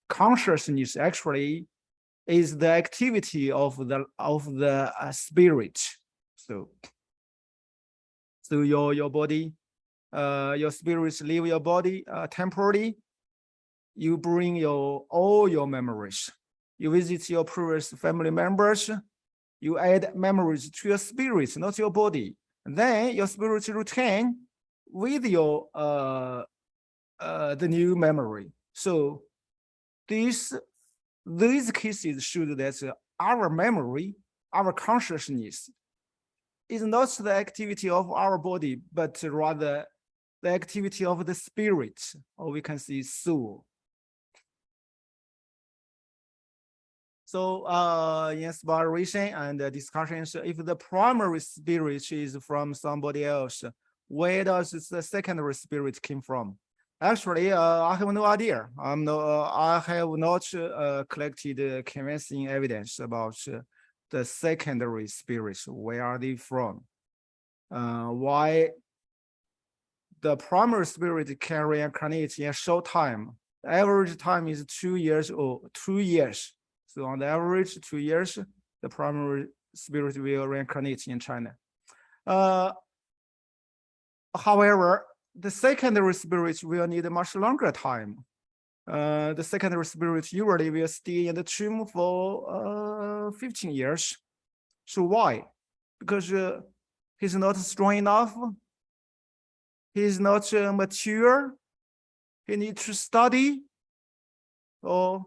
Consciousness actually is the activity of the spirit. So your body, your spirits leave your body temporarily. You bring all your memories. You visit your previous family members. You add memories to your spirit, not your body. And then your spirit return with your the new memory. So these cases show that our memory, our consciousness, is not the activity of our body, but rather the activity of the spirit, or we can say soul. So inspiration and discussions, if the primary spirit is from somebody else, where does the secondary spirit came from? Actually, I have no idea. I have not collected convincing evidence about the secondary spirits. Where are they from? Why the primary spirit can reincarnate in a short time? The average time is 2 years or 2 years. So on the average, 2 years, the primary spirit will reincarnate in China. However, the secondary spirit will need a much longer time. The secondary spirit usually will stay in the tomb for 15 years. So why? Because he's not strong enough. He's not mature. He needs to study. Or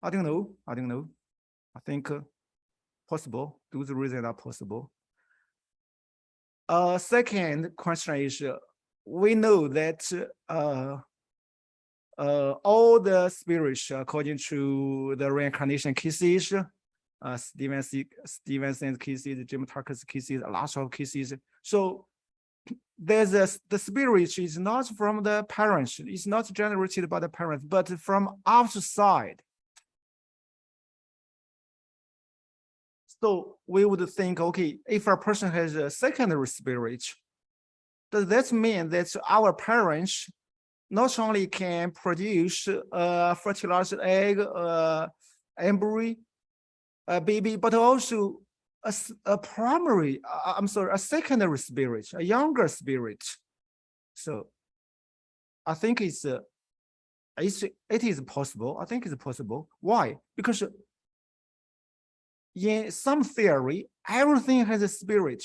I don't know. I think possible. Those reasons are possible. Second question is, we know that all the spirits according to the reincarnation cases, Stevenson's cases, Jim Tucker's cases, a lot of cases. So the spirit is not from the parents, it's not generated by the parents, but from outside. So we would think, okay, if a person has a secondary spirit, does that mean that our parents not only can produce a fertilized egg, embryo, a baby, but also a primary, a secondary spirit, a younger spirit. So I think it is possible. I think it's possible. Why? Because in some theory, everything has a spirit,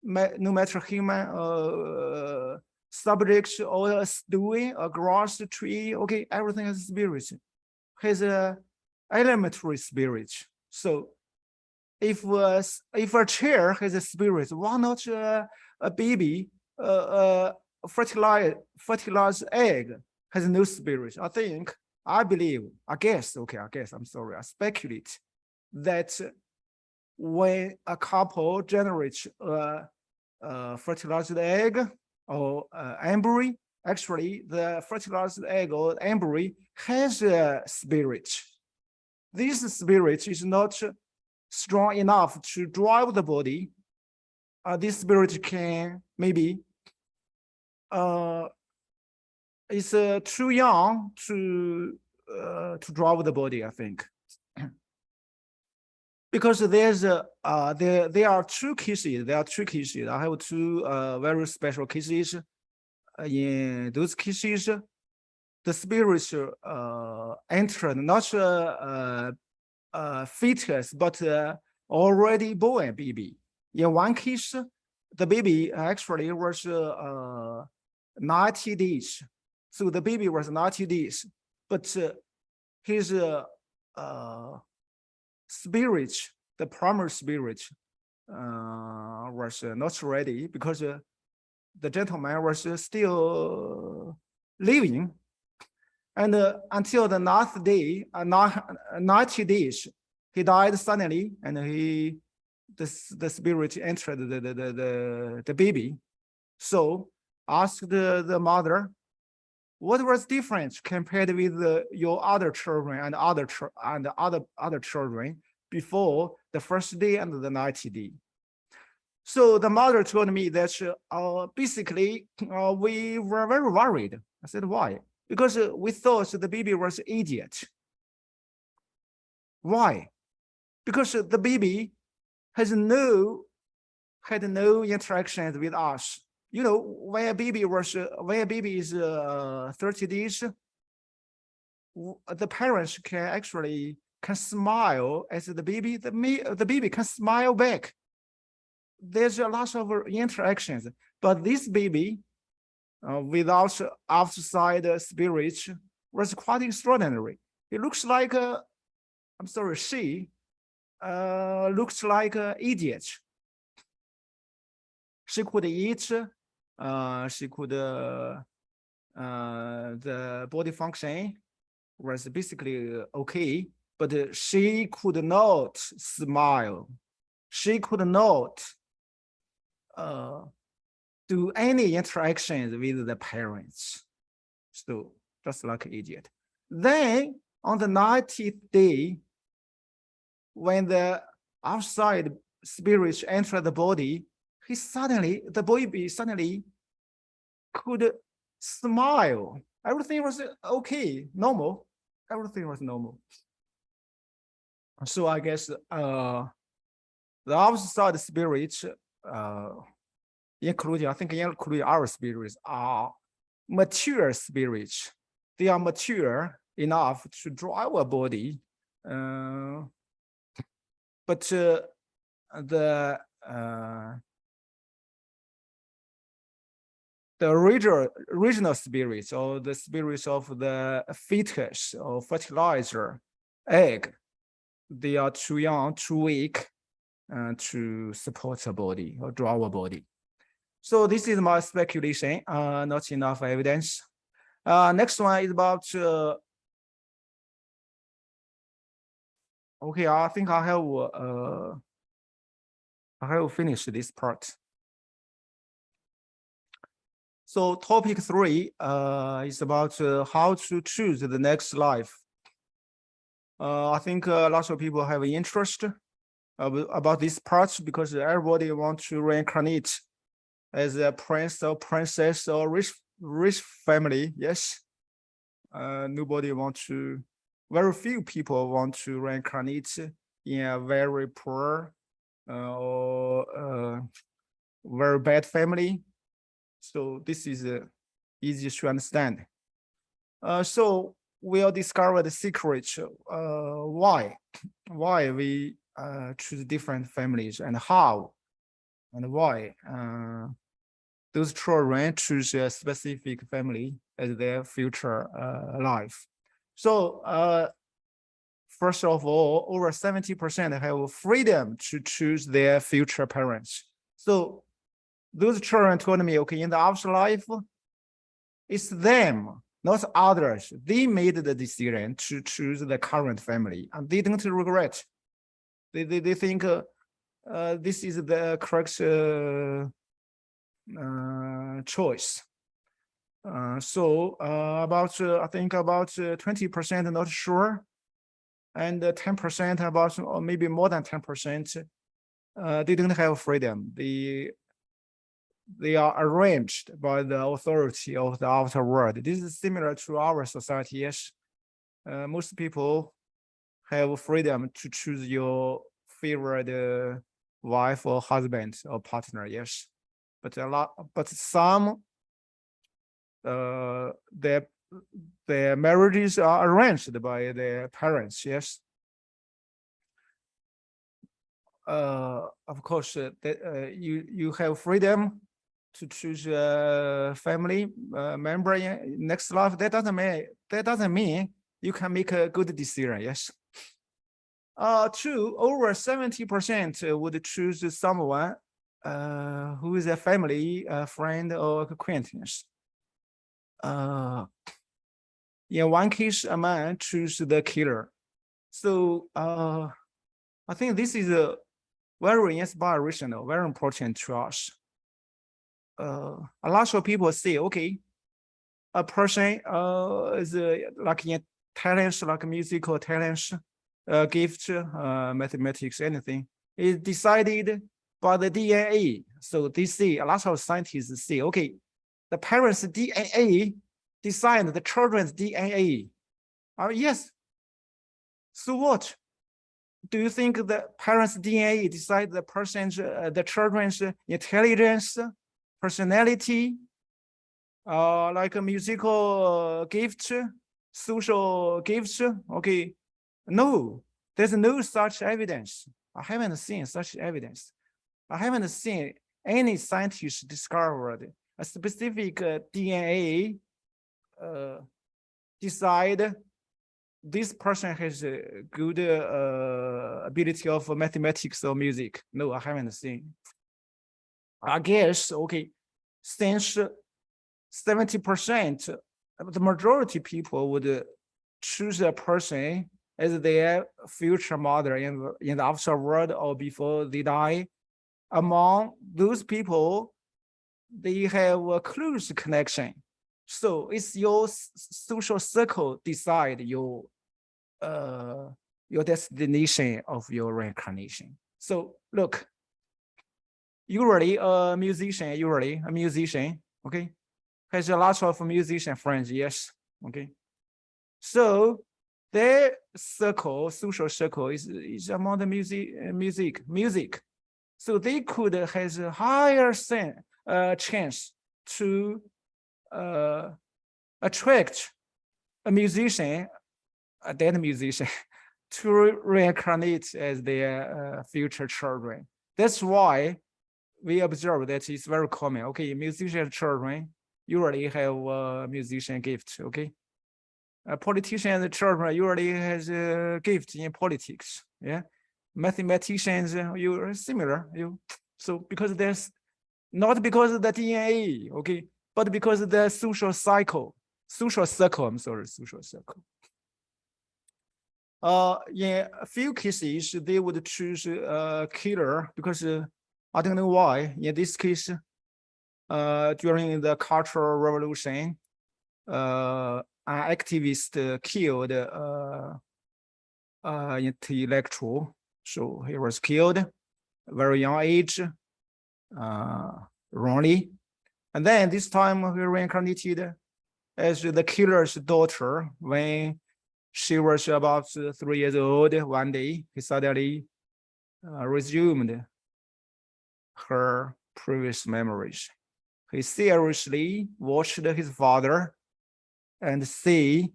no matter human subjects or a stone, a grass tree. Okay, everything has a spirit, has a elementary spirit. So if a chair has a spirit, why not a baby, fertilized egg has no spirit? I guess, I'm sorry, I speculate that when a couple generates a fertilized egg or embryo, actually the fertilized egg or embryo has a spirit. This spirit is not strong enough to drive the body. This spirit can maybe is too young to drive the body, I think. Because there are two cases. I have two very special cases. In those cases, the spirits entered not fetus, but already born baby. In one case, the baby actually was 90 days. So the baby was 90 days, but his spirit, the primary spirit, was not ready because the gentleman was still living. And until the 9th day, 90 days, he died suddenly, and the spirit entered the baby. So asked the mother, what was different compared with your other children and other children before the first day and the 90th day? So the mother told me that basically we were very worried. I said, why? Because we thought the baby was an idiot. Why? Because the baby had no interactions with us. You know, when a baby is 30 days, the parents can smile at the baby. The baby can smile back. There's a lot of interactions, but this baby, without outside spirit, was quite extraordinary. It looks like she looks like an idiot. She could eat, she could, the body function was basically okay, but she could not smile. She could not do any interactions with the parents. So just like an idiot. Then on the 90th day, when the outside spirits enter the body, the baby suddenly could smile. Everything was okay, normal. Everything was normal. So I guess the outside spirits, including our spirits, are mature spirits. They are mature enough to drive a body, but the original spirits, or the spirits of the fetus or fertilizer egg, they are too young, too weak to support a body or drive a body. So this is my speculation, not enough evidence. Next one is about, okay, I think I have finished this part. So topic 3 is about how to choose the next life. I think lots of people have interest about this part because everybody wants to reincarnate as a prince or princess or rich family. Yes, nobody wants to. Very few people want to reincarnate in a very poor or very bad family. So this is easy to understand. So we'll discover the secret why we choose different families and how and why those children choose a specific family as their future life. So first of all, over 70% have freedom to choose their future parents. So those children told me, okay, in the afterlife, it's them, not others. They made the decision to choose the current family, and they don't regret. They think this is the correct choice. So about I think about 20% not sure, and 10% about, or maybe more than 10%, they don't have freedom. They are arranged by the authority of the outer world. This is similar to our society. Yes, most people have freedom to choose your favorite wife or husband or partner. Yes, but some their marriages are arranged by their parents. Yes. Of course, you have freedom to choose a family member in next life. That doesn't mean you can make a good decision. Yes. Two, over 70% would choose someone who is a family, friend, or acquaintance. In one case, a man choose the killer. So I think this is a very inspirational, very important to us. A lot of people say, okay, a person is like in talents, like musical talents, gift, mathematics, anything, is decided by the DNA. So they say, a lot of scientists say, okay, the parents' DNA decide the children's DNA. Yes. So what? Do you think the parents' DNA decide the person's, the children's intelligence, personality, like a musical gift, social gifts? Okay, no, there's no such evidence. I haven't seen such evidence. I haven't seen any scientist discovered a specific DNA decide this person has a good ability of mathematics or music. No, I haven't seen. I guess, okay, since 70%, the majority people would choose a person as their future mother in the afterworld or before they die. Among those people, they have a close connection. So it's your social circle decide your destination of your reincarnation. So look, usually a musician, okay, has a lot of musician friends, yes, okay. So their circle, social circle is among the music. So they could has a higher chance to attract a musician, a dead musician, to reincarnate as their future children. That's why we observe that it's very common. Okay, musician children usually have a musician gift. Okay, a politician's children usually has a gift in politics. Yeah, mathematicians you are similar. So because there's not because of the DNA. Okay, but because of the social cycle. social circle. I'm sorry, social circle. In a few cases, they would choose a killer because I don't know why. In this case, during the Cultural Revolution, an activist killed intellectual. So he was killed very young age, wrongly. And then this time he reincarnated as the killer's daughter when she was about 3 years old. One day, he suddenly resumed her previous memories. He seriously watched his father and say,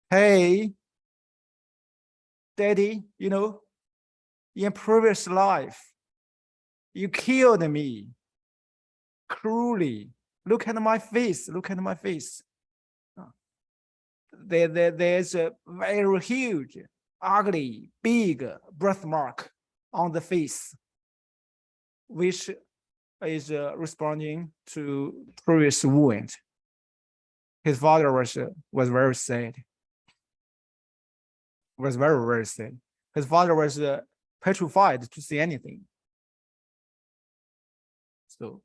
"Hey, Daddy, you know, in previous life, you killed me cruelly. Look at my face, look at my face. There's a very huge, ugly, big birthmark on the face, which is responding to previous wound." His father was very sad. Was very, very sad. His father was petrified to see anything. So,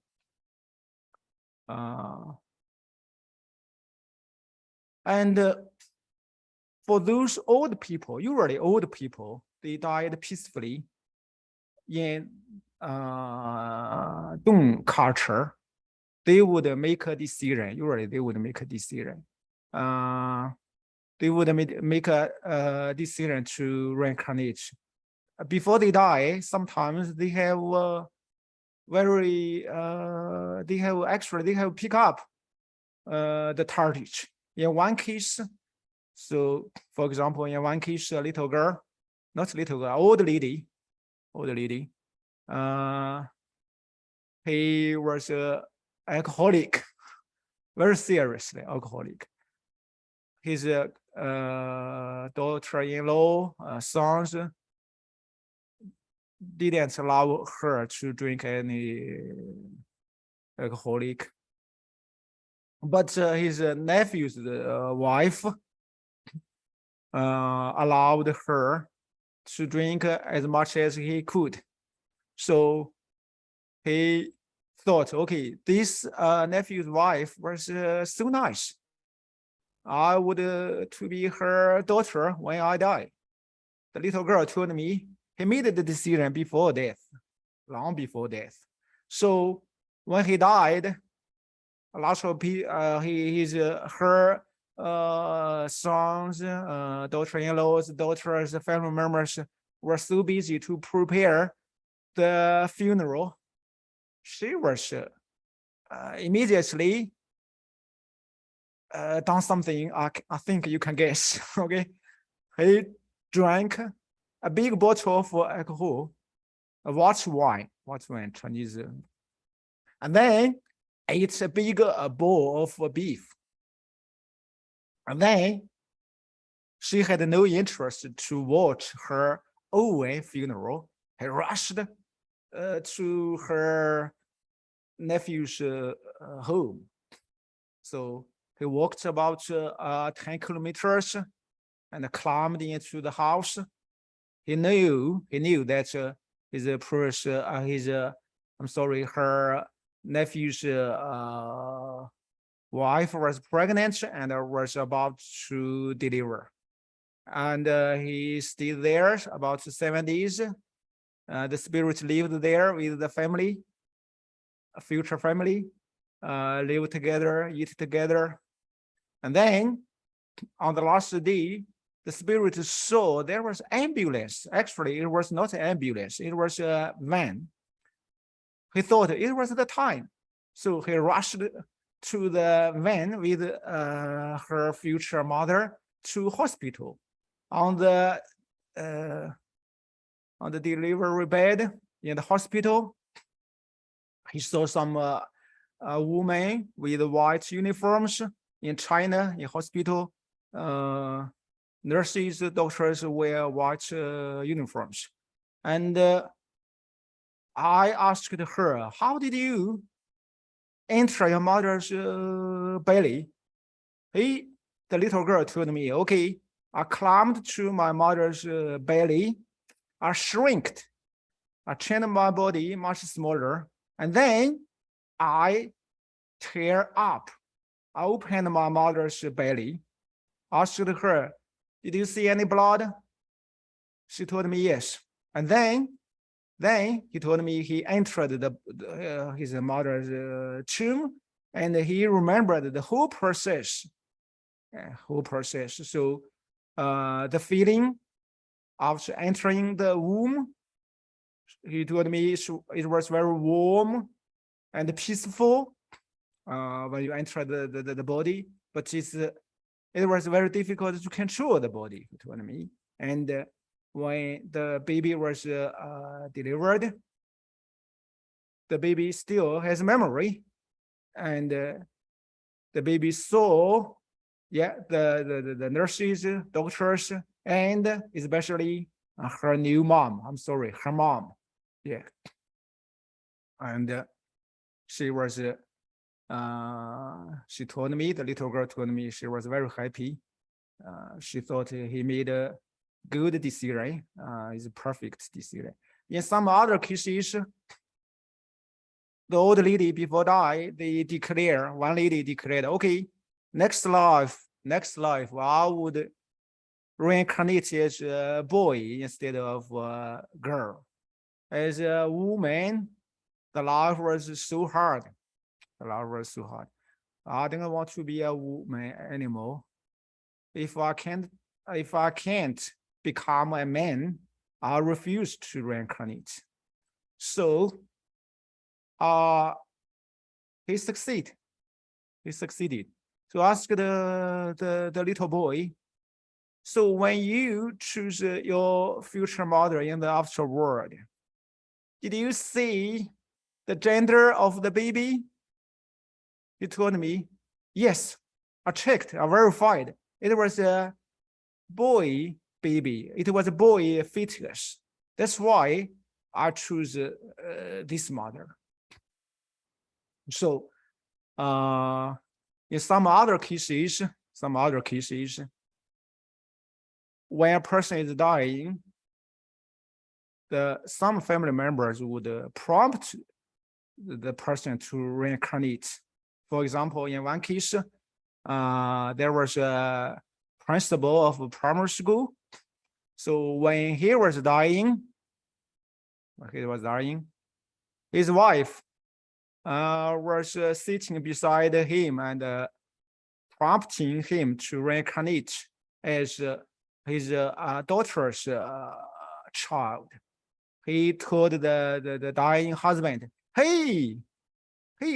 and for those old people, usually old people, they died peacefully in Dong culture. They would make a decision. Usually, they would make a decision. They would make a decision to reincarnate. Before they die, sometimes they have they have pick up the target. In one case, so for example, in one case, a little girl, not little girl, old lady, he was alcoholic, very seriously alcoholic. His daughter-in-law, sons didn't allow her to drink any alcoholic. But his nephew's wife allowed her to drink as much as he could. So he thought, okay, this nephew's wife was so nice. I would to be her daughter when I die. The little girl told me he made the decision before death, long before death. So when he died, a lot of her sons, daughter-in-laws, daughters, family members were so busy to prepare the funeral. She was immediately done something I think you can guess. Okay, he drank a big bottle of alcohol, a white wine, Chinese, and then ate a big bowl of beef. And then she had no interest to watch her own funeral. He rushed to her nephew's home. So he walked about 10 kilometers and climbed into the house. He knew that her nephew's wife was pregnant and was about to deliver. And he stayed there about 7 days. The spirit lived there with the family, a future family, live together, eat together. And then on the last day, the spirit saw there was ambulance. Actually, it was not an ambulance, it was a van. He thought it was the time. So he rushed to the van with her future mother to hospital. On the delivery bed in the hospital, he saw some women with white uniforms. In China, in hospital, nurses, doctors wear white uniforms. And I asked her, how did you enter your mother's belly. The little girl told me, okay, I climbed to my mother's belly, I shrinked, I changed my body much smaller, and then I tear up. I opened my mother's belly. I asked her, did you see any blood? She told me yes. And then he told me he entered his mother's tomb, and he remembered the whole process. So the feeling after entering the womb, he told me it was very warm and peaceful when you enter the body, but it was very difficult to control the body, he told me. And when the baby was delivered, the baby still has memory, and the baby saw, the nurses, doctors, and especially her new mom. I'm sorry, her mom. Yeah, and she was. She told me, the little girl told me, she was very happy. She thought he made a good decision. It's a perfect decision. In some other cases, the old lady before die, one lady declared, okay, next life, I would reincarnate as a boy instead of a girl. As a woman, the life was so hard. I don't want to be a woman anymore. If I can't become a man, I refuse to reincarnate. So he succeeded. So ask the little boy, so when you choose your future mother in the afterworld, did you see the gender of the baby? He told me, yes, I checked, I verified. It was a boy baby. It was a boy fetus. That's why I choose this mother. So in some other cases, when a person is dying, some family members would prompt the person to reincarnate. For example, in one case, there was a principal of a primary school. So when he was dying, his wife was sitting beside him and prompting him to reincarnate as his daughter's child. He told the dying husband, hey,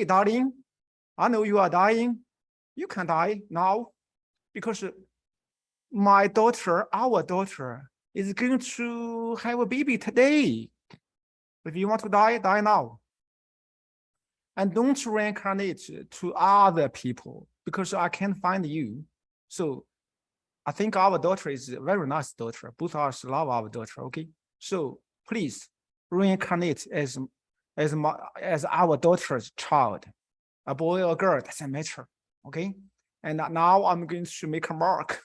darling, I know you are dying. You can die now because our daughter is going to have a baby today. If you want to die, die now. And don't reincarnate to other people because I can't find you. So I think our daughter is a very nice daughter. Both of us love our daughter, okay? So please reincarnate as our daughter's child. A boy or girl, doesn't matter, okay? And now I'm going to make a mark,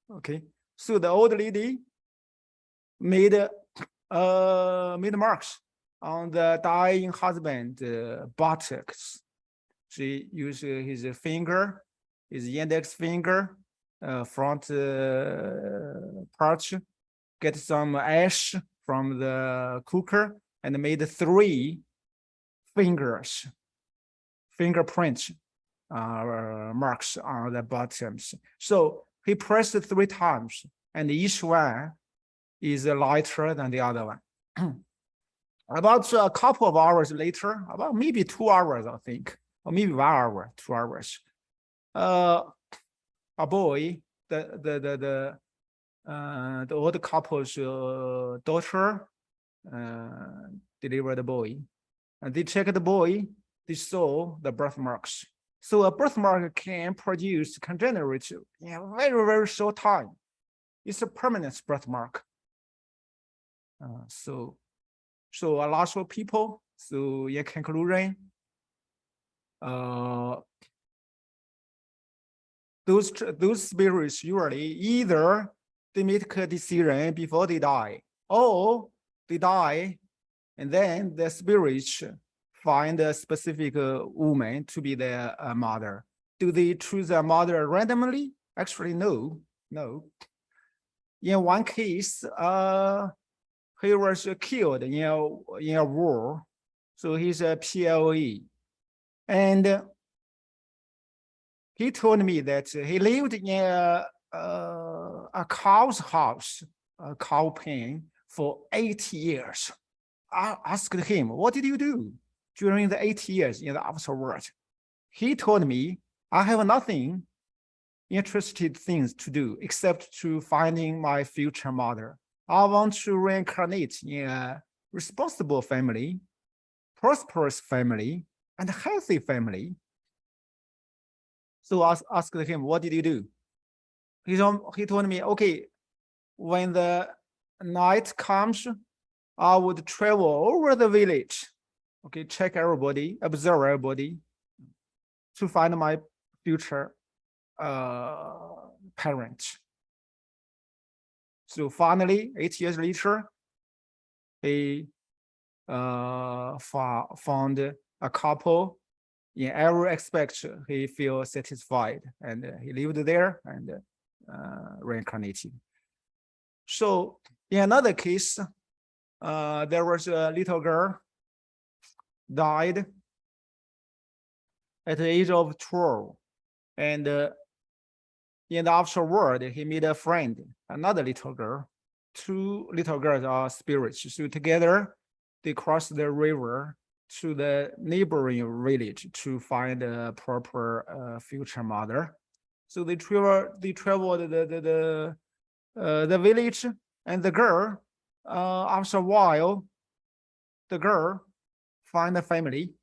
okay? So the old lady made marks on the dying husband buttocks. She used his finger, his index finger, front part, get some ash from the cooker and made 3 fingerprint marks on the bottoms. So he pressed 3 times, and each one is lighter than the other one. About a couple of hours later, about maybe 2 hours, I think, or maybe 1 hour, 2 hours, a boy, the old couple's daughter delivered the boy, and they checked the boy. They saw the birthmarks. So a birthmark can generate in a very, very short time. It's a permanent birthmark. So a lot of people, so in conclusion, those spirits usually either they make a decision before they die, or they die, and then the spirits find a specific woman to be their mother. Do they choose a mother randomly? Actually, no. In one case, he was killed in a war, so he's a PLE, and he told me that he lived in a cow's house, a cow pen, for 80 years. I asked him, what did you do during the 80 years in the afterworld? He told me, I have nothing interested things to do except to finding my future mother. I want to reincarnate in a responsible family, prosperous family, and healthy family. So I asked him, what did you do? He told me, okay, when the night comes, I would travel over the village, okay, check everybody, observe everybody, to find my future parent. So finally, 8 years later, he found a couple. In every aspect, he feels satisfied, and he lived there and reincarnated. So in another case, there was a little girl died at the age of 12, and in the afterworld, he made a friend, another little girl. Two little girls are spirits, so together they crossed the river to the neighboring village to find a proper future mother. So they traveled the village, and the girl, after a while, the girl find a family,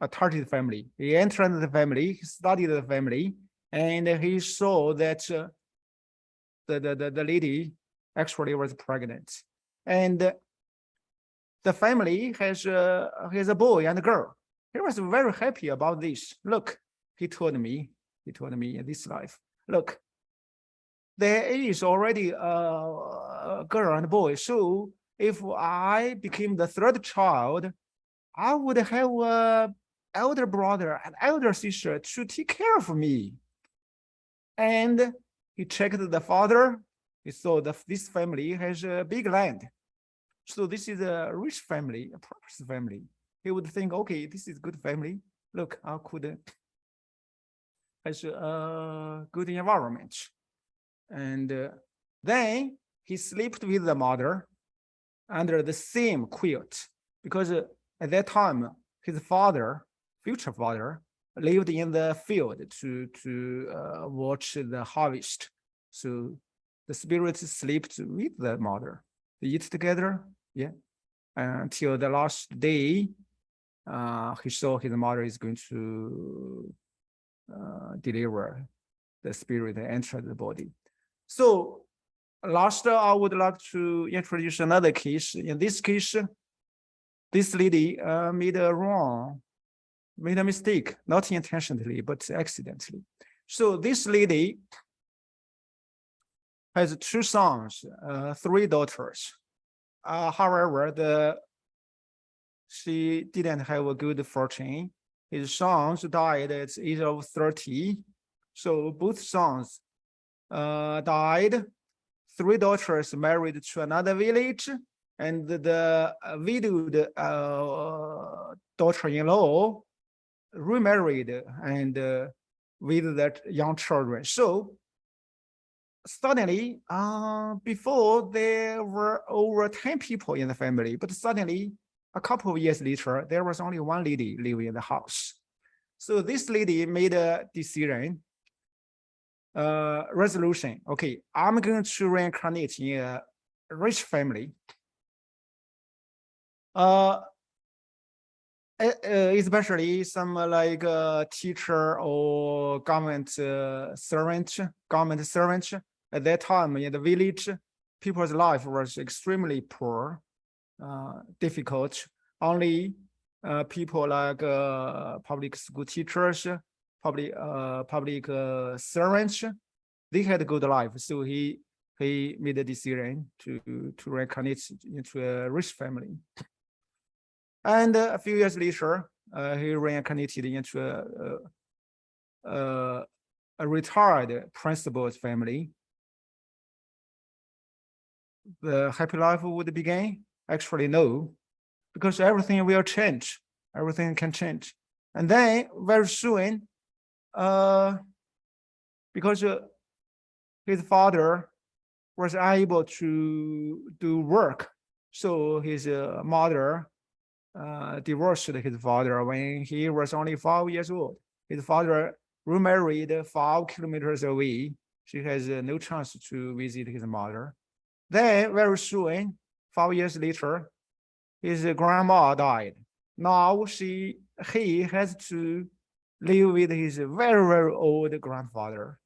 a targeted family. He entered the family, he studied the family, and he saw that the lady actually was pregnant, and the family has a boy and a girl. He was very happy about this. Look, he told me in this life, look, there is already a girl and a boy. So if I became the third child, I would have an elder brother and elder sister to take care of me. And he checked the father. He saw that this family has a big land. So this is a rich family, a prosperous family. He would think, okay, this is good family. Look, I could has a good environment. And then he slept with the mother under the same quilt, because at that time, his father, future father, lived in the field to watch the harvest. So the spirits slept with the mother. They eat together, yeah, until the last day. He saw his mother is going to deliver the spirit and enter the body. So last, I would like to introduce another case. In this case, this lady made a mistake, not intentionally, but accidentally. So this lady has 2 sons, 3 daughters. However, she didn't have a good fortune. His sons died at the age of 30. So both sons died. 3 daughters married to another village, and the widowed daughter-in-law remarried and with that young children. So suddenly, before there were over 10 people in the family, but suddenly a couple of years later, there was only 1 lady living in the house. So this lady made a decision, resolution. Okay, I'm going to reincarnate in a rich family. Especially some like teacher or government servant. At that time in the village, people's life was extremely poor, difficult. Only people like public school teachers, public servants, they had a good life. So he made a decision to reincarnate into a rich family. And a few years later, he reincarnated into a retired principal's family. The happy life would begin? Actually, no, because everything will change. Everything can change. And then very soon, because his father was unable to do work, so his mother divorced his father when he was only 5 years old. His father remarried 5 kilometers away. She has no chance to visit his mother. Then very soon, 5 years later, his grandma died. Now he has to live with his very, very old grandfather.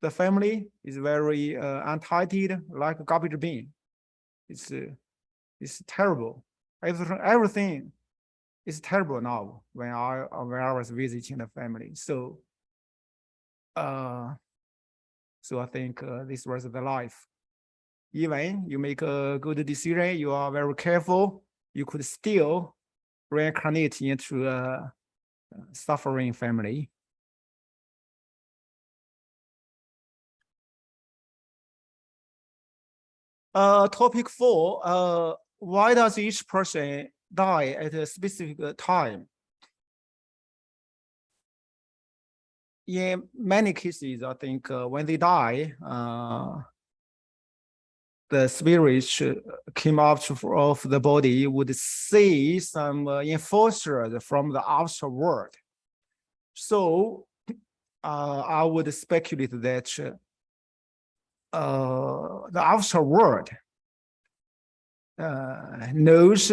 The family is very untitled, like a garbage bin. It's terrible. Everything is terrible now when I was visiting the family. So I think this was the life. Even you make a good decision, you are very careful, you could still reincarnate into a suffering family. Topic 4, why does each person die at a specific time? In many cases, I think when they die, the spirits came out of the body would see some enforcers from the outer world. So I would speculate that the outer world knows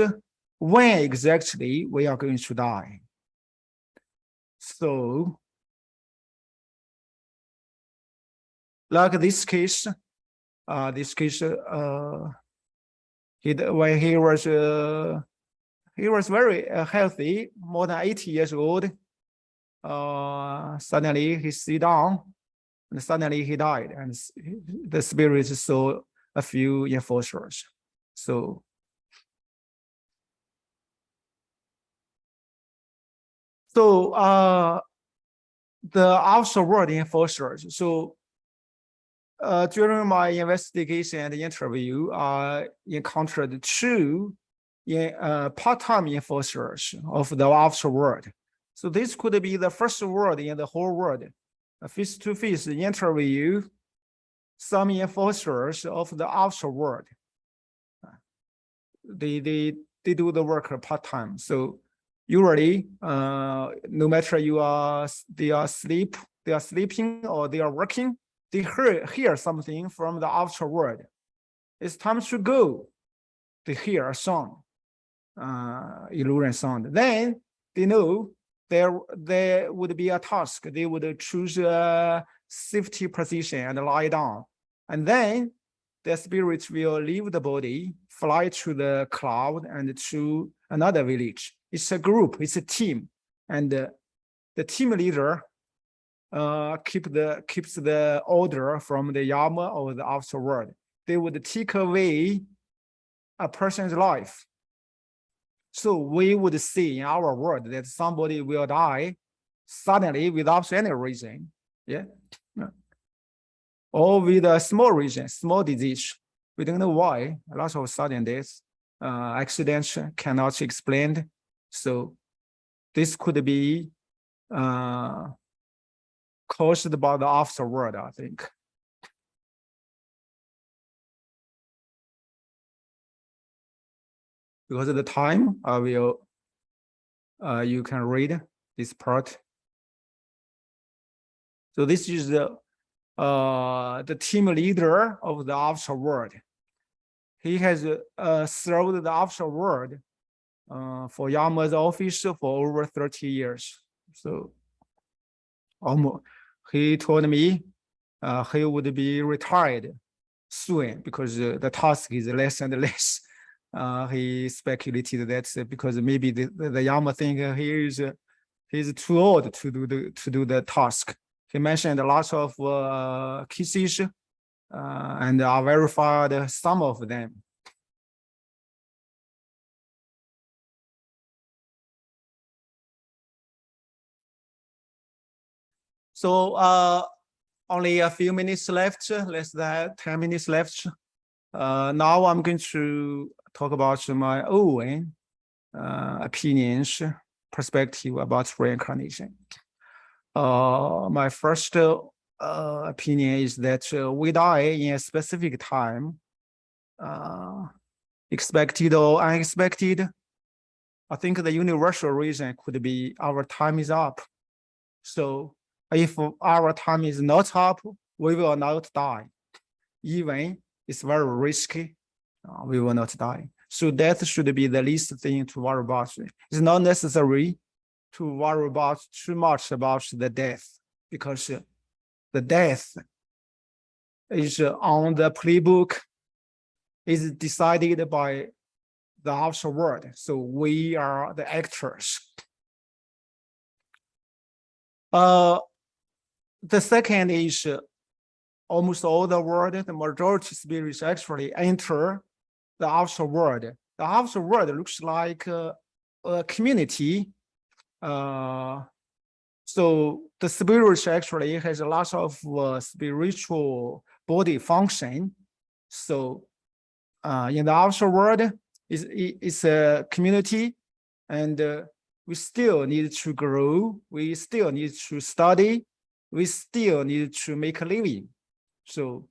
when exactly we are going to die. So, like this case, when he was very healthy, more than 80 years old. Suddenly he sit down, and suddenly he died, and the spirits saw a few enforcers. So the outer world enforcers. So during my investigation and interview, I encountered 2 part-time enforcers of the outer world. So this could be the first word in the whole world. A face-to-face interview, some enforcers of the outer world. They do the work part-time. So usually, no matter they are sleeping or they are working, they hear something from the outer world. It's time to go. They hear a sound, illusion sound. Then they know there would be a task. They would choose a safety position and lie down. And then the spirits will leave the body, fly to the cloud and to another village. It's a group, it's a team. And the team leader keeps the order from the Yama or the outer world. They would take away a person's life. So we would see in our world that somebody will die suddenly without any reason. Yeah. Or with a small reason, small disease. We don't know why. A lot of sudden deaths, accidents cannot be explained. So this could be caused by the afterward, I think. Because of the time, I will, you can read this part. So this is the team leader of the afterward. He has served the afterward for Yama's office for over 30 years. So almost, he told me he would be retired soon because the task is less and less. he speculated that because maybe the Yama think he's too old to do the task. He mentioned lots of cases, and I verified some of them. So only a few minutes left, less than 10 minutes left. Now I'm going to talk about my own opinions, perspective about reincarnation. My first opinion is that we die in a specific time, expected or unexpected. I think the universal reason could be our time is up. So if our time is not up, we will not die. Even it's very risky, we will not die. So that should be the least thing to worry about. It's not necessary to worry about too much about the death, because the death is on the playbook, is decided by the outer world. So we are the actors. The second is almost all the world, the majority spirits actually enter the outer world. The outer world looks like a community. So the spirit actually has a lot of spiritual body function. So in the outer world, it's a community, and we still need to grow. We still need to study. We still need to make a living. So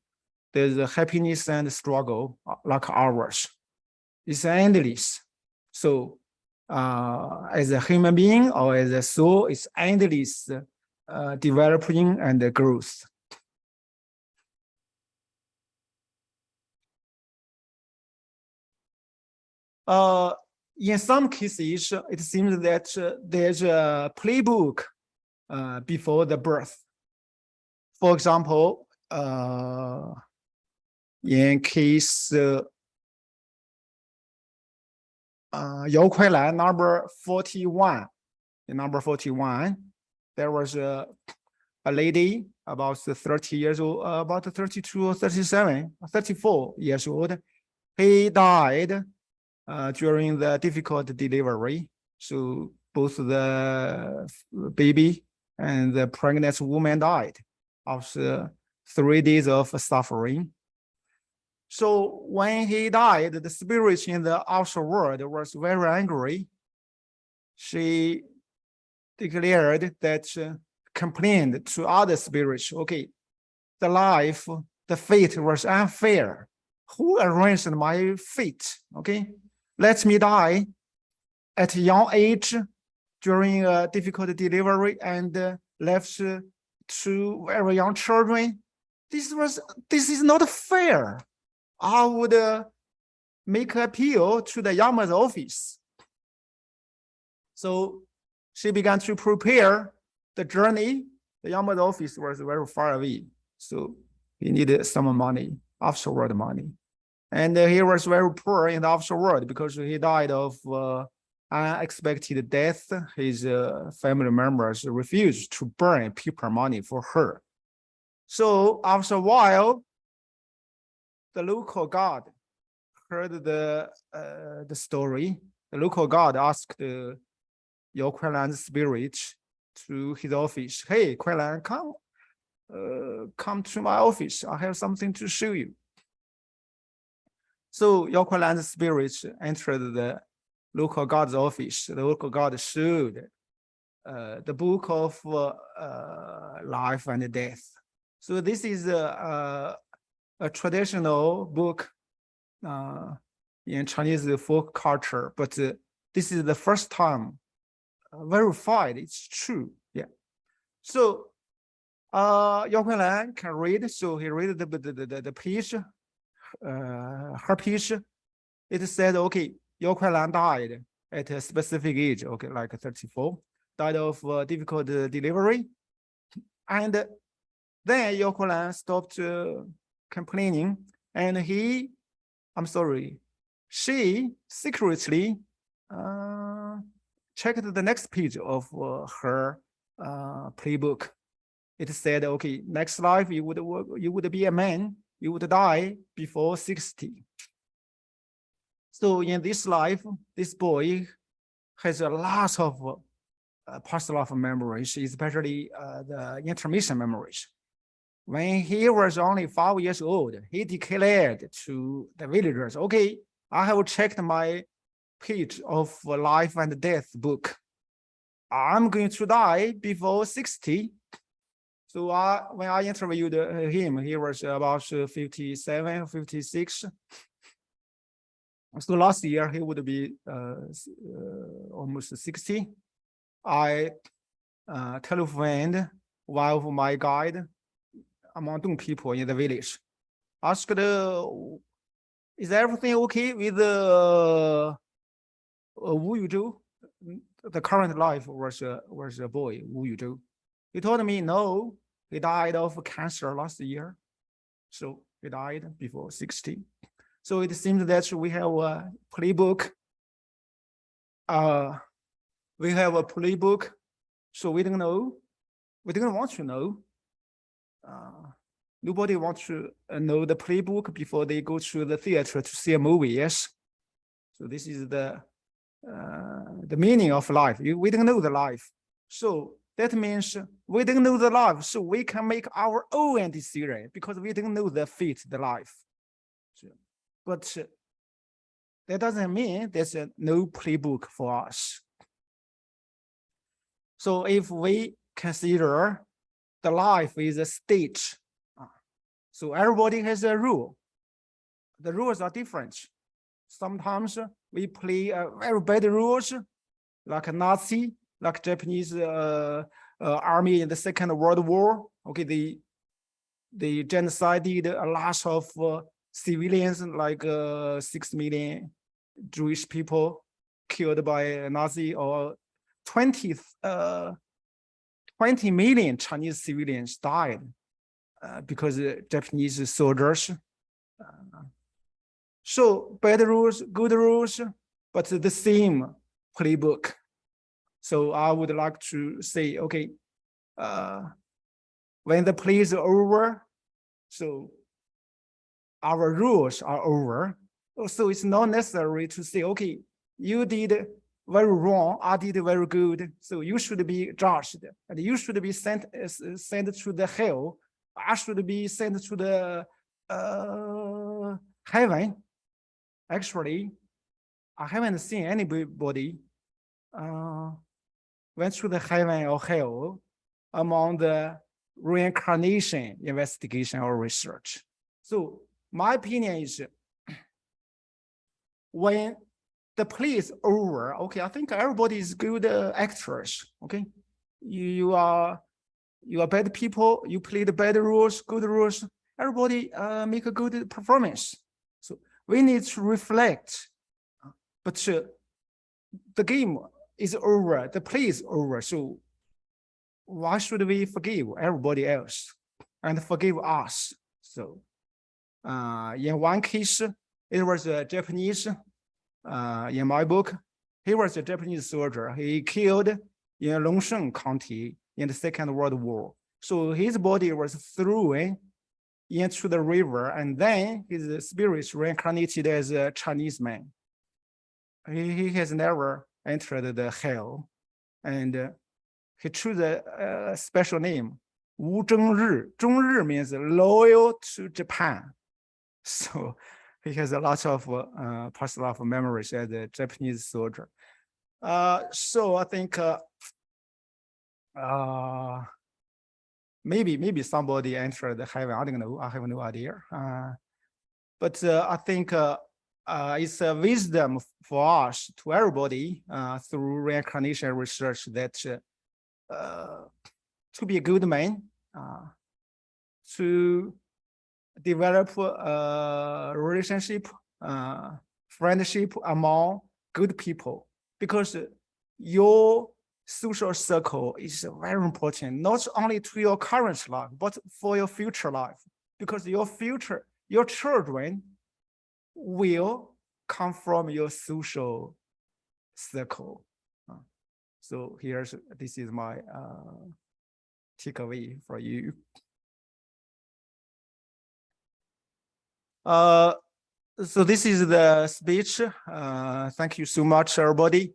there's a happiness and struggle like ours. It's endless. So as a human being or as a soul, it's endless developing and growth. In some cases, it seems that there's a playbook before the birth. For example, in case Yao Kuai-lan, number 41, in number 41, there was a lady about 30 years old, about 32 or 37, 34 years old. He died during the difficult delivery. So both the baby and the pregnant woman died after 3 days of suffering. So when he died, the spirit in the outer world was very angry. She declared that, complained to other spirits, okay, the life, the fate was unfair. Who arranged my fate? Okay, let me die at a young age during a difficult delivery and left 2 very young children. This is not fair. I would make appeal to the Yama's office. So she began to prepare the journey. The Yama's office was very far away. So he needed some money, afterward money. And he was very poor in the afterward because he died of unexpected death. His family members refused to burn paper money for her. So after a while, the local god heard the story. The local god asked Yao Kuai-lan's spirit to his office. Hey, Kuai-lan, come to my office. I have something to show you. So Yao Kuai-lan's spirit entered the local god's office. The local god showed the book of life and death. So this is a traditional book in Chinese folk culture, but this is the first time verified it's true. Yeah. So Yao Kuai-lan can read, so he read the page, her page. It said, okay, Yao Kuai-lan died at a specific age, okay, like 34, died of difficult delivery. And then Yao Kuai-lan stopped complaining, and he, I'm sorry, she secretly checked the next page of her playbook. It said, okay, next life you would be a man, you would die before 60. So in this life, this boy has a lot of past life memories, especially the intermission memories. When he was only 5 years old, he declared to the villagers, okay, I have checked my page of life and death book. I'm going to die before 60. So when I interviewed him, he was about 57, 56. So last year, he would be almost 60. I telephoned one of my guide among Dong people in the village, asked, is everything okay with Wu Yuzhou? The current life was a boy, Wu Yuzhou. He told me, no, he died of cancer last year. So he died before 60. So it seems that we have a playbook. We have a playbook. So we don't know. We didn't want to know. Nobody wants to know the playbook before they go to the theater to see a movie. Yes. So this is the meaning of life. We don't know the life. So that means we don't know the life. So we can make our own decision because we don't know the fate, the life. So, but that doesn't mean there's no playbook for us. So if we consider the life is a stage, so everybody has a rule. The rules are different. Sometimes we play very bad rules, like a Nazi, like Japanese army in the Second World War. Okay, they genocided a lot of civilians, like 6 million Jewish people killed by Nazi, or 20 million Chinese civilians died because Japanese soldiers. So bad rules, good rules, but the same playbook. So I would like to say, okay, when the play is over, so our rules are over. So it's not necessary to say, okay, you did very wrong, I did very good. So you should be judged, and you should be sent to the hell. I should be sent to the heaven. Actually, I haven't seen anybody went to the heaven or hell among the reincarnation investigation or research. So my opinion is, when the play is over, okay, I think everybody is good actors. Okay, you are bad people. You play the bad rules, good rules. Everybody make a good performance. So we need to reflect. But the game is over. The play is over. So why should we forgive everybody else and forgive us? So in one case, it was a Japanese. In my book, he was a Japanese soldier. He killed in Longsheng County in the Second World War. So his body was thrown into the river, and then his spirit reincarnated as a Chinese man. He has never entered the hell, and he chose a special name, Wu Zhengri. Zhongri means loyal to Japan. So he has a lot of past life memories as a Japanese soldier. So I think maybe somebody entered the heaven. I don't know. I have no idea. But I think it's a wisdom for us, to everybody, through reincarnation research, that to be a good man, to develop a relationship, friendship among good people, because your social circle is very important, not only to your current life, but for your future life, because your children will come from your social circle. So this is my takeaway for you. So this is the speech. Thank you so much, everybody.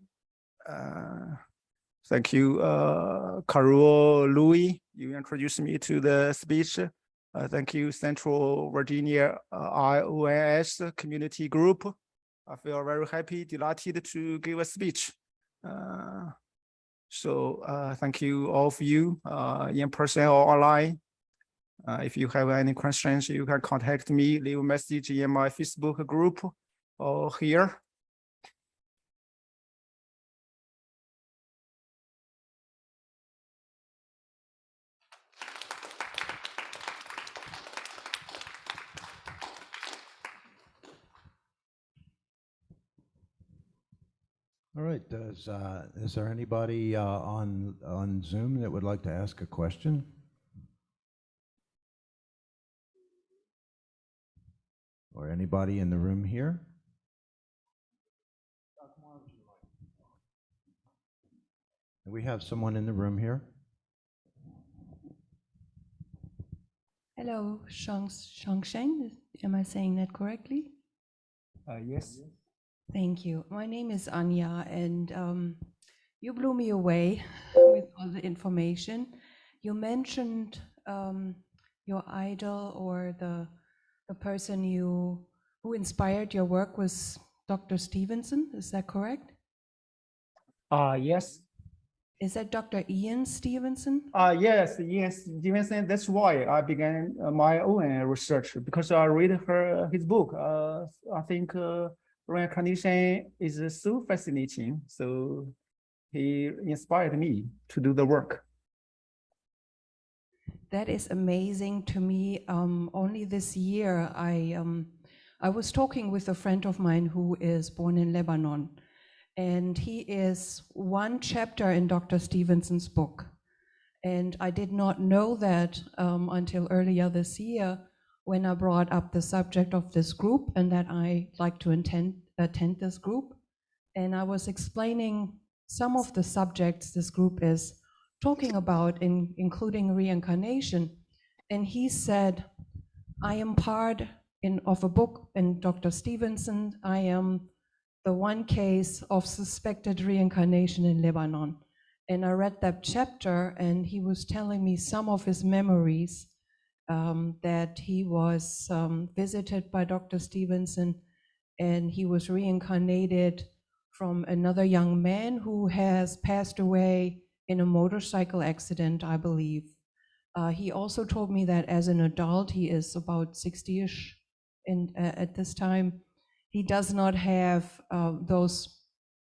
Thank you, Carol Louis. You introduced me to the speech. Thank you, Central Virginia IOS Community Group. I feel very happy, delighted to give a speech. Thank you all of you in person or online. If you have any questions, you can contact me, leave a message in my Facebook group or here. All right, is there anybody on Zoom that would like to ask a question? Or anybody in the room here? We have someone in the room here. Hello, Changzhen. Am I saying that correctly? Yes. Thank you. My name is Anya, and you blew me away with all the information. You mentioned your idol or the person who inspired your work was Dr. Stevenson. Is that correct? Yes. Is that Dr. Ian Stevenson? Yes, Stevenson. That's why I began my own research, because I read his book. I think Reincarnation is so fascinating. So he inspired me to do the work. That is amazing to me. Only this year, I was talking with a friend of mine who is born in Lebanon, and he is one chapter in Dr. Stevenson's book. And I did not know that until earlier this year, when I brought up the subject of this group and that I like to attend this group. And I was explaining some of the subjects this group is talking about, including reincarnation. And he said, I am part of a book in Dr. Stevenson. I am the one case of suspected reincarnation in Lebanon. And I read that chapter, and he was telling me some of his memories, that he was visited by Dr. Stevenson, and he was reincarnated from another young man who has passed away in a motorcycle accident, I believe. He also told me that as an adult, he is about 60-ish at this time. He does not have those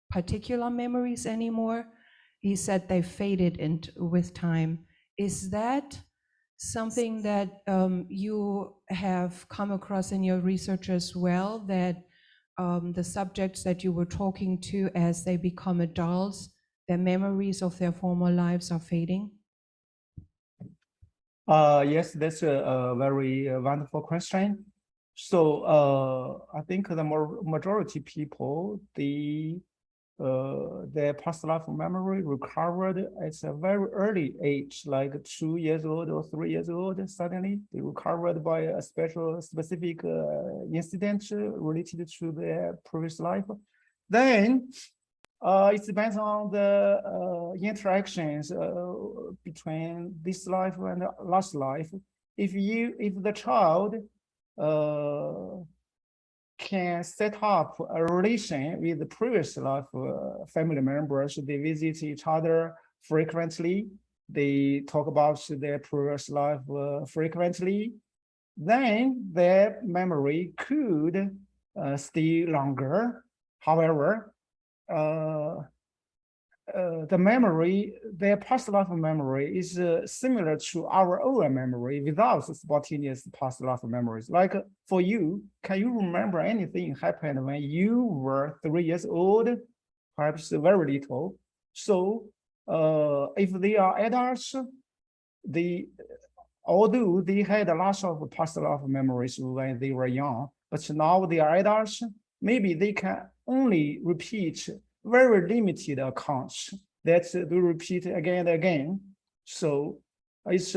particular memories anymore. He said they faded with time. Is that something that you have come across in your research as well, that the subjects that you were talking to as they become adults, their memories of their former lives are fading? Yes, that's a very wonderful question. So I think the majority people, their past life memory recovered at a very early age, like 2 years old or 3 years old. Suddenly, they recovered by a specific incident related to their previous life. Then it depends on the interactions between this life and the last life. If the child can set up a relation with the previous life family members, they visit each other frequently, they talk about their previous life frequently, then their memory could stay longer. However, the memory, their past life memory is similar to our own memory without spontaneous past life memories. Like for you, can you remember anything happened when you were 3 years old, perhaps very little? So if they are adults, although they had a lot of past life memories when they were young, but now they are adults, maybe they can only repeat very limited accounts that they repeat again and again. So that's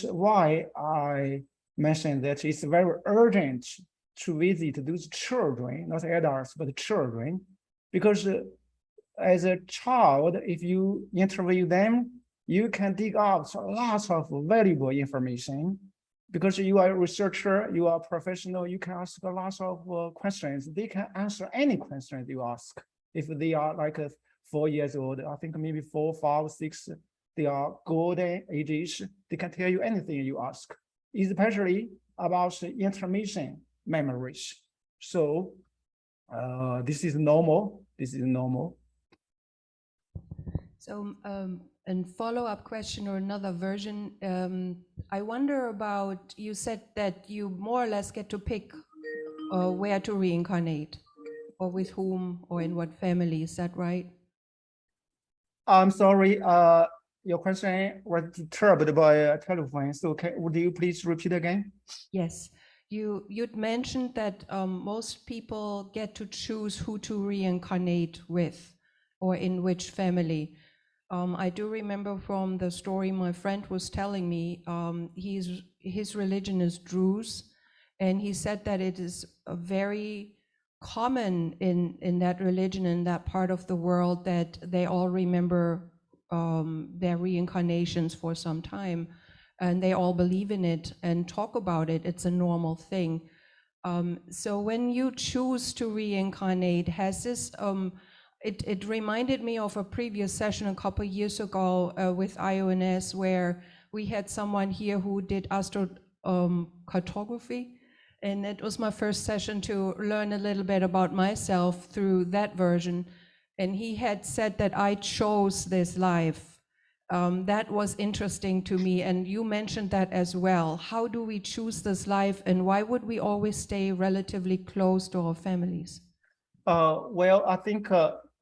why I mentioned that it's very urgent to visit those children, not adults, but children, because as a child, if you interview them, you can dig out lots of valuable information. Because you are a researcher, you are a professional, you can ask lots of questions. They can answer any question you ask. If they are like 4 years old, I think maybe 4, 5, 6, they are golden ages. They can tell you anything you ask, especially about information memories. So this is normal. This is normal. So, a follow-up question or another version. I wonder about, you said that you more or less get to pick where to reincarnate, or with whom, or in what family. Is that right? I'm sorry. Your question was disturbed by a telephone. So would you please repeat again? Yes. You'd mentioned that most people get to choose who to reincarnate with, or in which family. I do remember from the story my friend was telling me, his religion is Druze, and he said that it is a very common in that religion, in that part of the world, that they all remember their reincarnations for some time, and they all believe in it and talk about it. It's a normal thing. So when you choose to reincarnate, has this it reminded me of a previous session a couple of years ago with IONS, where we had someone here who did astrocartography. And it was my first session to learn a little bit about myself through that version. And he had said that I chose this life. That was interesting to me. And you mentioned that as well. How do we choose this life, and why would we always stay relatively close to our families? Well, I think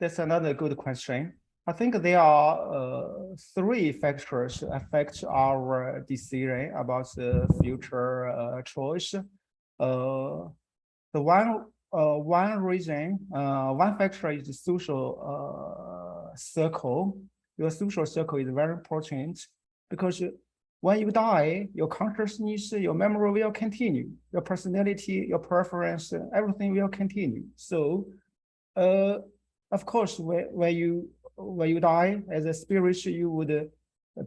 that's another good question. I think there are 3 factors affect our decision about the future choice. The one reason, one factor is the social circle. Your social circle is very important, because when you die, your consciousness, your memory will continue. Your personality, your preference, everything will continue. So, of course, when you die as a spirit, you would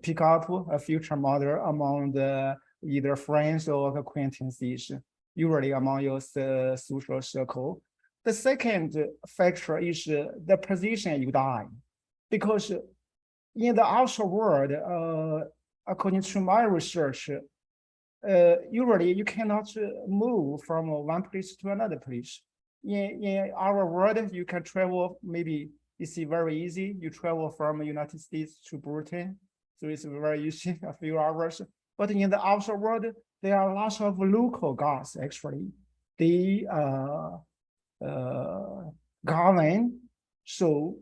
pick up a future mother among the either friends or acquaintances, usually among your social circle. The second factor is the position you die, because in the outer world, according to my research, usually you cannot move from one place to another place. In our world, you can travel, maybe it's very easy. You travel from the United States to Britain, so it's very easy, a few hours. But in the outer world, there are lots of local gods, actually. They govern, so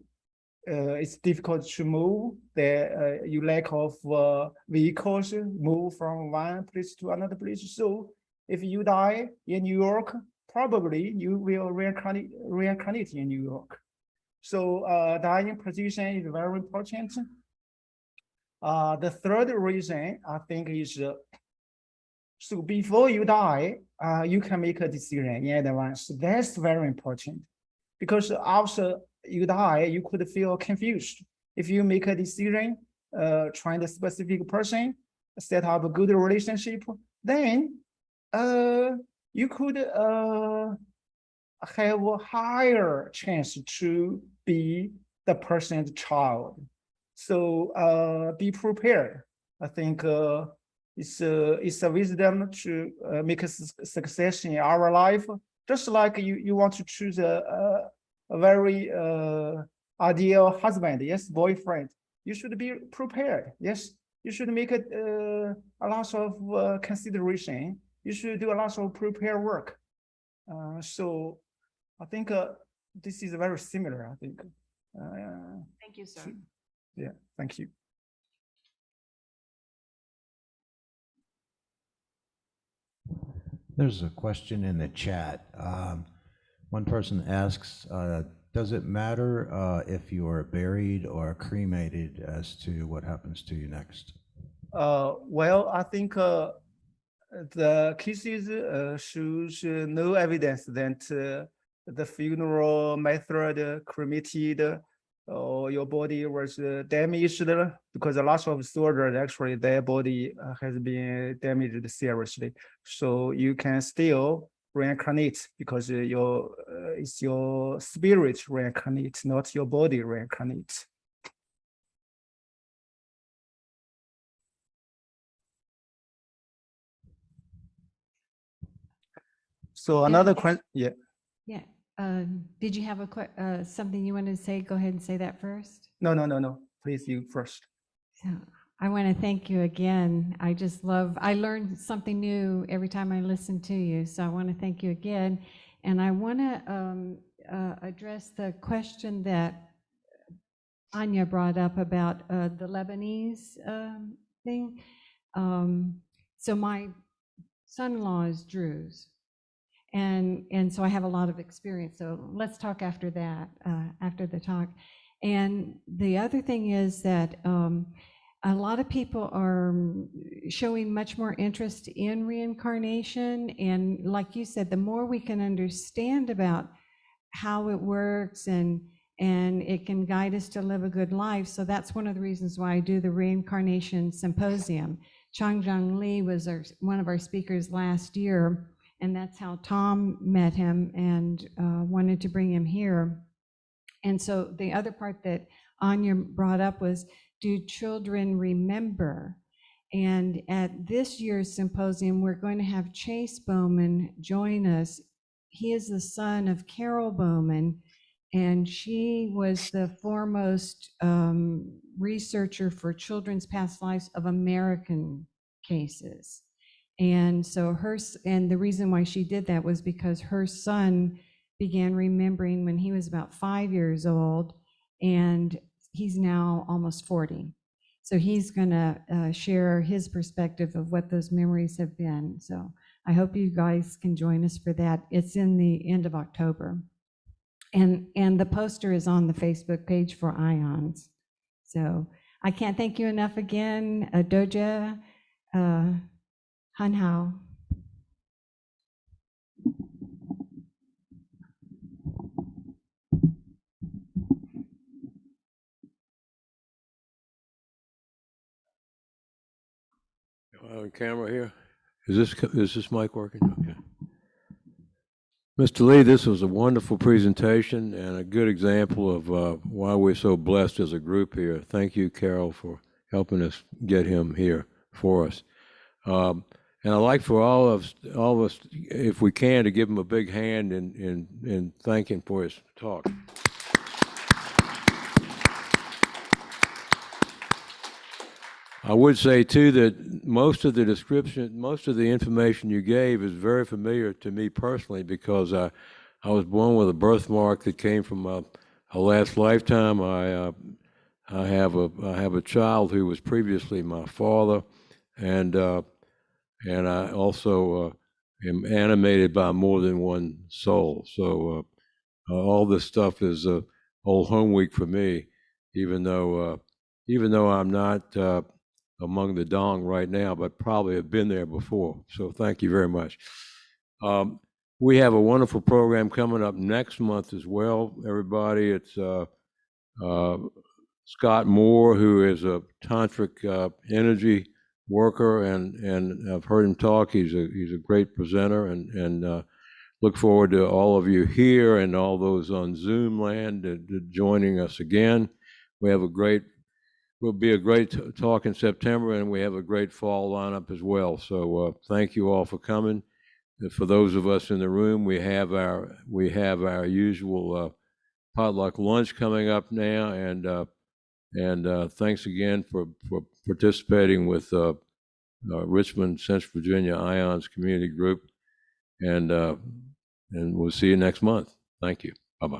it's difficult to move. You lack of vehicles, move from one place to another place. So if you die in New York, probably you will reincarnate in New York. So dying position is very important. The third reason, I think, is so before you die, you can make a decision in advance. That's very important, because after you die, you could feel confused. If you make a decision, trying a specific person, set up a good relationship, then you could have a higher chance to be the person's child. So be prepared. I think it's a wisdom to make a success in our life. Just like you want to choose a very ideal husband, yes, boyfriend, you should be prepared. Yes, you should make a lot of consideration. You should do a lot of prepare work. So I think this is very similar, I think. Thank you, sir. Yeah, thank you. There's a question in the chat. One person asks, does it matter if you are buried or cremated as to what happens to you next? Well, I think the cases shows no evidence that the funeral method cremated or your body was damaged, because a lot of soldiers actually their body has been damaged seriously. So you can still reincarnate because it's your spirit reincarnate, not your body reincarnate. So another question, yeah. Yeah. Did you have something you wanted to say? Go ahead and say that first. No. Please, you first. So I want to thank you again. I learned something new every time I listen to you. So I want to thank you again. And I want to address the question that Anya brought up about the Lebanese thing. So my son-in-law is Druze. And so I have a lot of experience. So let's talk after that, after the talk. And the other thing is that a lot of people are showing much more interest in reincarnation. And like you said, the more we can understand about how it works and it can guide us to live a good life. So that's one of the reasons why I do the Reincarnation Symposium. Changzhen Li was one of our speakers last year. And that's how Tom met him and wanted to bring him here. And so the other part that Anya brought up was, do children remember? And at this year's symposium, we're going to have Chase Bowman join us. He is the son of Carol Bowman, and she was the foremost researcher for children's past lives of American cases. And so the reason why she did that was because her son began remembering when he was about 5 years old, and he's now almost 40. So he's gonna share his perspective of what those memories have been. So I hope you guys can join us for that. It's in the end of October. And the poster is on the Facebook page for IONS. So I can't thank you enough again, Doja, Han Hao. On camera here. Is this mic working? Okay. Mr. Lee, this was a wonderful presentation and a good example of why we're so blessed as a group here. Thank you, Carol, for helping us get him here for us. And I'd like for all of us, if we can, to give him a big hand in thanking for his talk. I would say too that most of the description, most of the information you gave is very familiar to me personally, because I was born with a birthmark that came from a last lifetime. I have a child who was previously my father, and I also am animated by more than one soul. So all this stuff is old home week for me, even though I'm not among the Dong right now, but probably have been there before. So thank you very much. We have a wonderful program coming up next month as well, everybody. It's Scott Moore, who is a tantric energy worker, and I've heard him talk. He's a great presenter, and look forward to all of you here and all those on Zoom land joining us again. Will be a great talk in September, and we have a great fall lineup as well. So thank you all for coming. And for those of us in the room, we have our usual potluck lunch coming up now, and thanks again for participating with Richmond, Central Virginia IONS Community Group, and we'll see you next month. Thank you. Bye-bye.